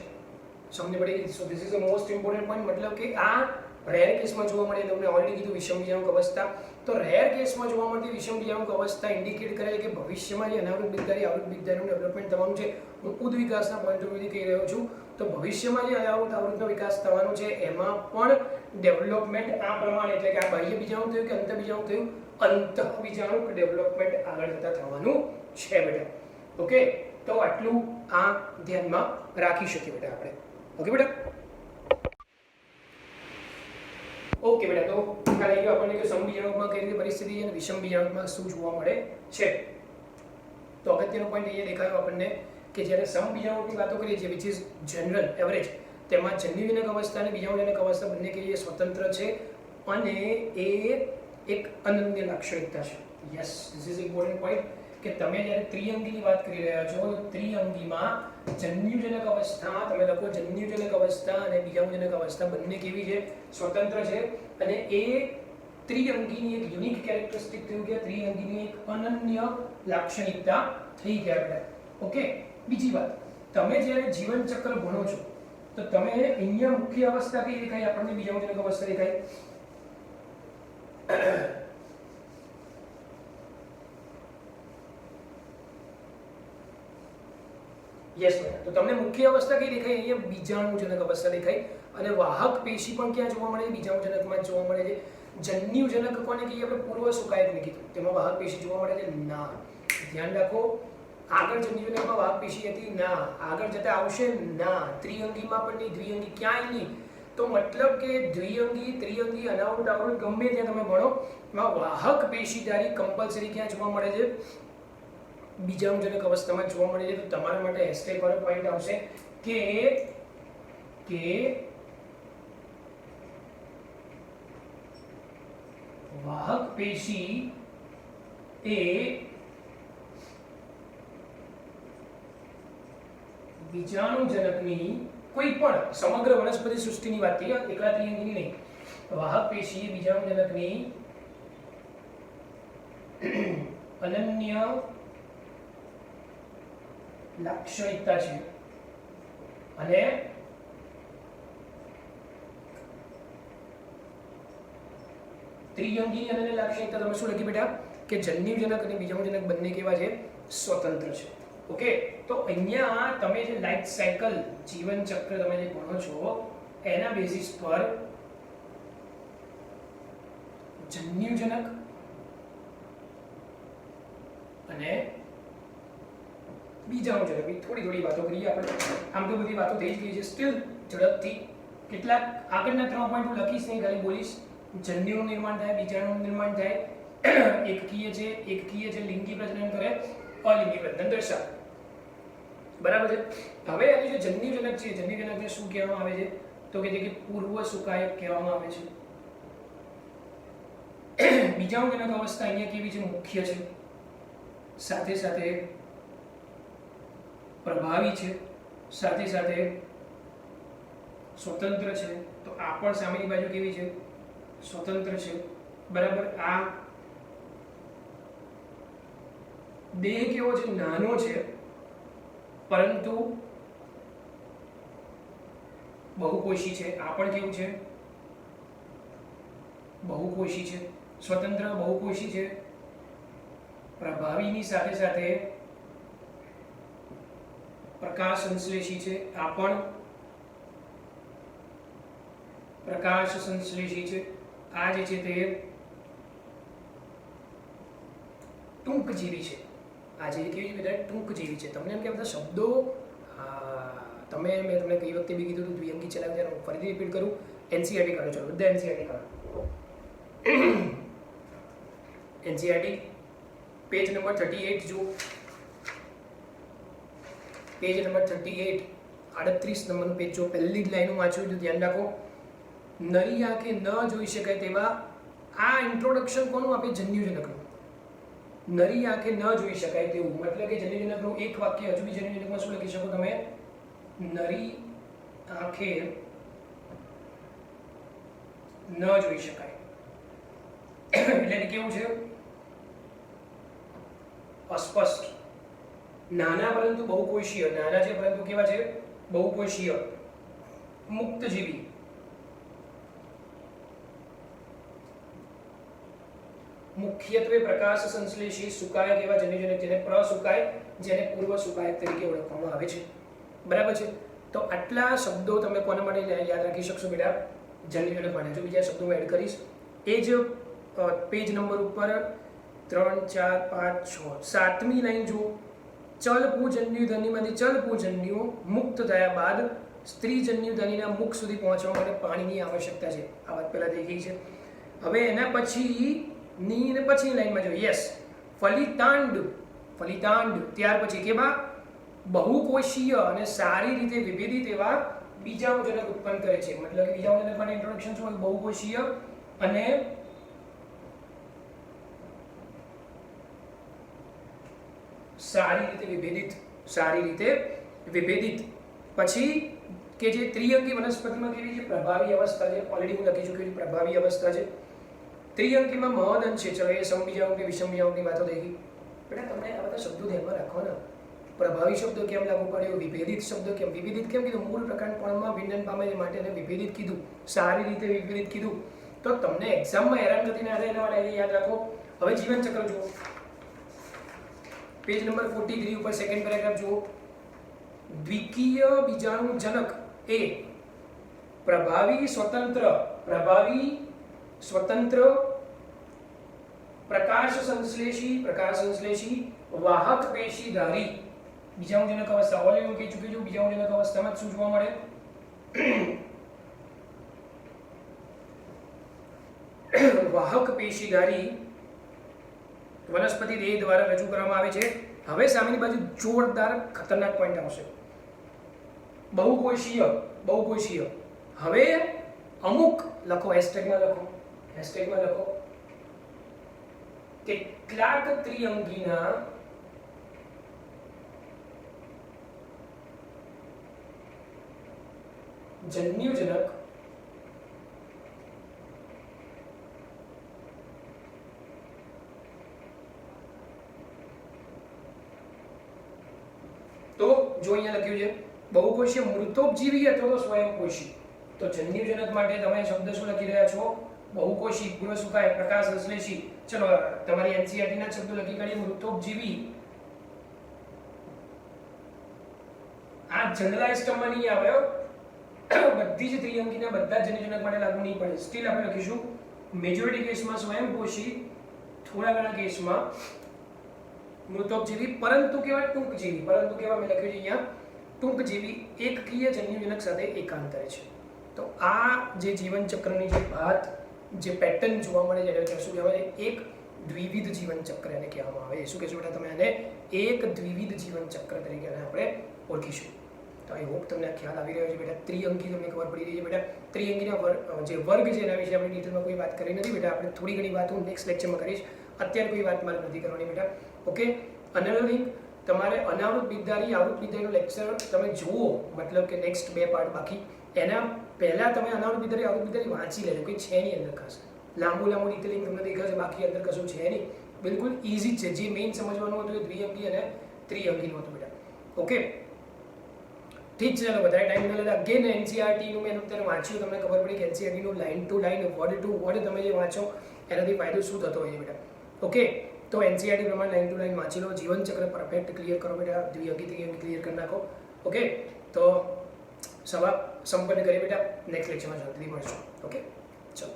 સમજ પડી? So this is the most important point. મતલબ કે આ રેર કેસમાં જોવા મળે. તમને ઓલરેડી કીધું વિષમબીજાણુક અવસ્થા. તો રેર કેસમાં જોવા મળતી વિષમબીજાણુક અવસ્થા ઇન્ડિકેટ કરે છે કે ભવિષ્યમાં જે અનાવૃત બીજધારી આવૃત બીજધારીનું ડેવલપમેન્ટ થવાનું છે. હું ઉદ વિકાસના પોઈન્ટ ઓફ વ્યૂથી કહી રહ્યો છું. તો ભવિષ્યમાં જે આવૃતનો વિકાસ થવાનો છે એમાં પણ ડેવલપમેન્ટ આ પ્રમાણે, એટલે કે આ બાહ્ય બીજાણુ થયું કે અંતઃબીજાણુ થયું, અંતઃબીજાણુક ડેવલપમેન્ટ આગળ જતા થવાનું છે બેટા. ઓકે, તો આટલું આ ધ્યાનમાં રાખી શકીએ બેટા આપણે. ઓકે બેટા? ઓકે બેટા, તો ખ્યાલ આવી ગયો આપણને કે સમબીજાણુકમાં કઈ રીતે પરિસ્થિતિ છે અને વિષમબીજાણુકમાં શું જોવા મળે છે. તો અગત્યનો પોઈન્ટ અહીંયા દેખાયો આપણને કે જ્યારે સમબીજાણુકની વાતો કરીએ છીએ, વિચ ઇઝ જનરલ એવરેજ, તેમાં જન્યુજનક અવસ્થા અને બીજાણુજનક અવસ્થા બંને કેવી સ્વતંત્ર છે અને એ એક અનન્ય લાક્ષણિકતા છે. Yes, this is important point કે તમે જ્યારે ત્રિઅંગીની વાત કરી રહ્યા છો તો ત્રિઅંગીમાં જન્યુજનક અવસ્થા તમે લખો જન્યુજનક અવસ્થા અને બીજાણુજનક અવસ્થા બંને કેવી છે સ્વતંત્ર છે અને એ ત્રિઅંગીની એક યુનિક કેરેક્ટરિસ્ટિક થયું કે ત્રિઅંગીની એક અનન્ય લાક્ષણિકતા થઈ ગયા બેટા. ઓકે, બીજી વાત, તમે જ્યારે જીવન ચક્ર ભણો છો તો તમે અહીંયા મુખ્ય અવસ્થા કઈ દેખાય આપણને બીજાણુજનક અવસ્થા દેખાય. યસ બેટા, તો તમને મુખ્ય અવસ્થા કઈ દેખાય અહીંયા બીજાણુજનક અવસ્થા દેખાય અને વાહક પેશી પણ ક્યાં જોવા મળે છે બીજાણુજનકમાં જોવા મળે છે. જન્યુજનક કોને કહીએ આપણે પૂર્વ સુકાયકને કીધું તેમાં વાહક પેશી જોવા મળે છે ના. ધ્યાન રાખો, આગળ જન્યુજનકમાં વાહક પેશી હતી ના, આગળ જતા આવશે ના, ત્રિઅંગીમાં પણ નહીં, દ્વિઅંગી ક્યાંય નહીં. તો મતલબ કે દ્વિઅંગી ત્રિઅંગી અનાવૃત આવૃત ગમે ત્યાં તમે ભણો એમાં વાહક પેશીધારી કમ્પલસરી ક્યાં જોવા મળે છે બીજાણુજનક અવસ્થામાં જોવા મળે છે. તો તમારા માટે હેશટેગ વાળો પોઈન્ટ આવશે કે વાહક પેશી એ બીજાણુજનકની કોઈ પણ સમગ્ર વનસ્પતિ સૃષ્ટિની વાત કરીએ, એકલા ત્રિઅંગીની નહીં. વાહક પેશી એ બીજાણુજનકની અનન્ય લાક્ષણિકતા છે અને ત્રિઅંગી અનન્ય લાક્ષણિકતા તમે શું લખી બેટા કે જન્યુજનક અને બીજાણુજનક બંને કેવા છે સ્વતંત્ર છે. ઓકે, તો અહીંયા તમે જે લાઈફ સાયકલ જીવન ચક્ર તમે જે ભણો છો એના બેસિસ પર જન્યુજનક અને બીજાણુજનકની થોડી વાતો કરીએ આપણે. આમ તો બધી વાતો થઈ જ ગઈ છે, સ્ટીલ ઝડપથી કેટલાક આગળના 3 પોઈન્ટ હું લખીશ નહીં, ખાલી બોલીશ. જન્યુનું નિર્માણ થાય, બીજાણુનું નિર્માણ થાય, એકકીય છે, લિંગી પ્રજનન કરે, અલિંગી પ્રજનન દર્શાવે. બરાબર છે. હવે આની જે જન્યુજનક છે, જન્યુજનકને શું કહેવામાં આવે છે તો કે પૂર્વ સુકાયક કહેવામાં આવે છે. બીજાણુજનક અવસ્થા અહીંયા કેવી છે મુખ્ય છે, સાથે સાથે પ્રભાવી છે, સાથે સાથે સ્વતંત્ર છે. તો આ પણ સામેની બાજુ કેવી છે સ્વતંત્ર છે. બરાબર. આ દેહ કેવો છે નાનો છે પરંતુ બહુકોષી છે. આ પણ કેવું છે બહુકોષી છે, સ્વતંત્ર બહુકોષી છે, પ્રભાવીની સાથે સાથે પ્રકાશ સંશ્લેષી છે. આ પણ પ્રકાશ સંશ્લેષી છે. આ જે છે તે ટૂંકજીવી છે. આ જે કેવી છે ટૂંકજીવી છે. તમને એમ કે બધા શબ્દો મેં તમને કઈ વખતે બી કીધું હતું દ્વિઅંગી ચલાવ્યું ત્યારે હું ફરીથી રિપીટ કરું. એનસીઈઆરટી કરો, ચલો બધા એનસીઈઆરટી કરો. એનસીઈઆરટી પેજ નંબર 38 જુઓ. પેજ નંબર 38 38 નંબરનું પેજ જો પહેલી જ લાઈન વાંચ્યું તો ધ્યાન રાખો. નરી આંખે ન જોઈ શકાય તેવા, આ ઇન્ટ્રોડક્શન કોનું આપે જન્યુજનકનું. નરી આંખે ન જોઈ શકાય તેવું મતલબ કે જન્યુજનકનું એક વાક્ય હજુ બી જન્યુજનકમાં શું લખી શકો તમે નરી આંખે ન જોઈ શકાય. એટલે કેવું છે અસ્પષ્ટ, નાના પરંતુ બહુકોષીય, નાના છે પરંતુ કેવા છે બહુકોષીય, મુક્તજીવી, મુખ્યત્વે પ્રકાશ સંશ્લેષી, સુકાયક એવા જન્યુજનક જેને પ્રસુકાયક જેને પૂર્વ સુકાયક તરીકે ઓળખવામાં આવે છે. બરાબર છે. તો આટલા શબ્દો તમે કોના માટે યાદ રાખી શકશો બેટા જન્યુજનક માટે. જો બીજા શબ્દો એડ કરીશ એ જ પેજ નંબર ઉપર 3 4 5 6 7મી લાઈન જુઓ. ચલપૂજન્યુધનીમાંથી ચલપૂજન્યુ મુક્ત થયા બાદ સ્ત્રીજન્યુધનીના મુખ સુધી પહોંચવા માટે પાણીની આવશ્યકતા છે. આ વાત પહેલા થઈ ગઈ છે. હવે એના પછી ની ને પછીની લાઈનમાં જો યસ ફલિતાંડ, ત્યાર પછી કેવા બહુકોષીય અને સારી રીતે વિભેદિત એવા બીજાણુજનક ઉત્પન્ન કરે છે. મતલબ કે બીજાણુજનક માટે ઇન્ટ્રોડક્શન શું હોય? બહુકોષીય અને સારી રીતે વિભેદિત. પછી કે જે ત્રિઅંગી વનસ્પતિમાં કેવી છે? પ્રભાવી અવસ્થા છે. ઓલરેડી હું લખી ચૂક્યો છું પ્રભાવી અવસ્થા છે. ત્રિઅંગીમાં મહદઅંશ છે. ચલો એ સમબીજાણુ કે વિષમબીજાણુની વાતો થઈ ગઈ. બેટા તમને આ બધા શબ્દો ધ્યાનમાં રાખવાના. પ્રભાવી શબ્દ કેમ લાગુ પડ્યો? વિભેદિત શબ્દ કેમ? વિભેદિત કેમ કીધું? મૂળ પ્રકાંડપણમાં વિન્નન પામે છે માટે એને વિભેદિત કીધું. સારી રીતે વિભેદિત કીધું. તો તમને એક્ઝામમાં હેરાનગતિ ના થાય એના માટે યાદ રાખો. હવે જીવન ચક્ર જુઓ. પેજ નંબર 43 ઉપર સેકન્ડ પેરેગ્રાફ જુઓ. દ્વિકીય બીજાણુજનક એ પ્રભાવી સ્વતંત્ર પ્રકાશ સંશ્લેષી વાહક પેશીધારી બીજાણુજનક અવસ્થા. ઓલરેડી હું કહી ચૂક્યો છું બીજાણુજનક અવસ્થામાં શું જોવા મળે? વાહક પેશીધારી વનસ્પતિ દેહ દ્વારા રજૂ કરવામાં આવે છે. હવે સામેની બાજુ જોરદાર ખતરનાક પોઈન્ટ આવશે. બહુકોષીય. હવે અમુક લખો, હેશટેગમાં લખો કેટલાક ત્રિઅંગીના જન્યુજનક તો જો અહીંયા લખ્યું છે બહુકોષીય મૃતોપજીવી અથવા તો સ્વયંપોષી. તો જન્યુજનક માટે તમે શબ્દ શું લખી રહ્યા છો? બહુકોષી, પૂર્વ સુકાય, પ્રકાશ સંશ્લેષી. ચલો તમારી એનસીઈઆરટી ના શબ્દો લખી કાઢીએ. મૃતોપજીવી આ જનરલાઇઝ ટર્મમાં નહીં આવે. બધી જ ત્રિઅંગીના બધા જન્યુજનક માટે લાગુ નહીં પડે. સ્ટીલ આપણે લખીશું મેજોરિટી કેસમાં સ્વયંપોષી, થોડા ઘણા કેસમાં મૃતોપજીવી, પરંતુ કેવા? ટૂંકજીવી. પરંતુ કેવા? મેં લખ્યું છે અહીંયા ટૂંકજીવી એકકીય જન્યુજનક સાથે એકાંતરે છે. તો આ જે જીવન ચક્રની જે વાત, જે પેટર્ન જોવા મળે છે એને શું કહેવાય? એક દ્વિવિધ જીવન ચક્ર એને કહેવામાં આવે. શું કહેશો બેટા તમે? આને એક દ્વિવિધ જીવન ચક્ર તરીકે આપણે ઓળખીશું. તો આઈ હોપ તમને ખ્યાલ આવી રહ્યો છે બેટા. ત્રિઅંગી તમને ખબર પડી રહી છે બેટા. ત્રિઅંગીના જે વર્ગ છે એના વિશે આપણે ડિટેલમાં કોઈ વાત કરી નથી બેટા. આપણે થોડી ઘણી વાત હું નેક્સ્ટ લેક્ચરમાં કરીશ. અત્યારે કોઈ વાત મારે નથી કરવાની બેટા. ઓકે. અનધર થિંગ, તમારે અનાવૃત બિદ્ધારી આવૃત બિદ્ધારીનો લેક્ચર તમે જુઓ, મતલબ કે નેક્સ્ટ 2 પાર્ટ બાકી. એના પહેલાં તમે અનાવૃત બિદ્ધારી આવૃત બિદ્ધારી વાંચી લેજો. કંઈ છે નહીં અંદર ખાસ. લાંબુ ડિટેલિંગ તમને દેખાશે, બાકી અંદર કશું છે નહીં. બિલકુલ ઇઝી છે. જે મેઇન સમજવાનું હતું એ દ્વિઅંગી અને ત્રિઅંગીનું હતું બેટા. ઓકે, ઠીક છે. ચાલો વધારે ટાઈમ ન લેતા અગેન એનસીઈઆરટીનું મેં અત્યારે વાંચ્યું, તમને ખબર પડી કે એનસીઈઆરટીનું line to line, word to word તમે જે વાંચો એનાથી ફાયદો શું થતો હોય છે બેટા. ઓકે, તો એનસીઈઆરટી પ્રમાણે લાઇન ટુ લાઇન વાંચી લો. જીવન ચક્ર પરફેક્ટ ક્લિયર કરો બેટા. દ્વિઅંગી ત્રિઅંગી ક્લિયર કરી નાખો. ઓકે, તો સભા સંપન્ન કરીએ બેટા. નેક્સ્ટ લેક્ચરમાં જલ્દી મળશું. ઓકે, ચલો.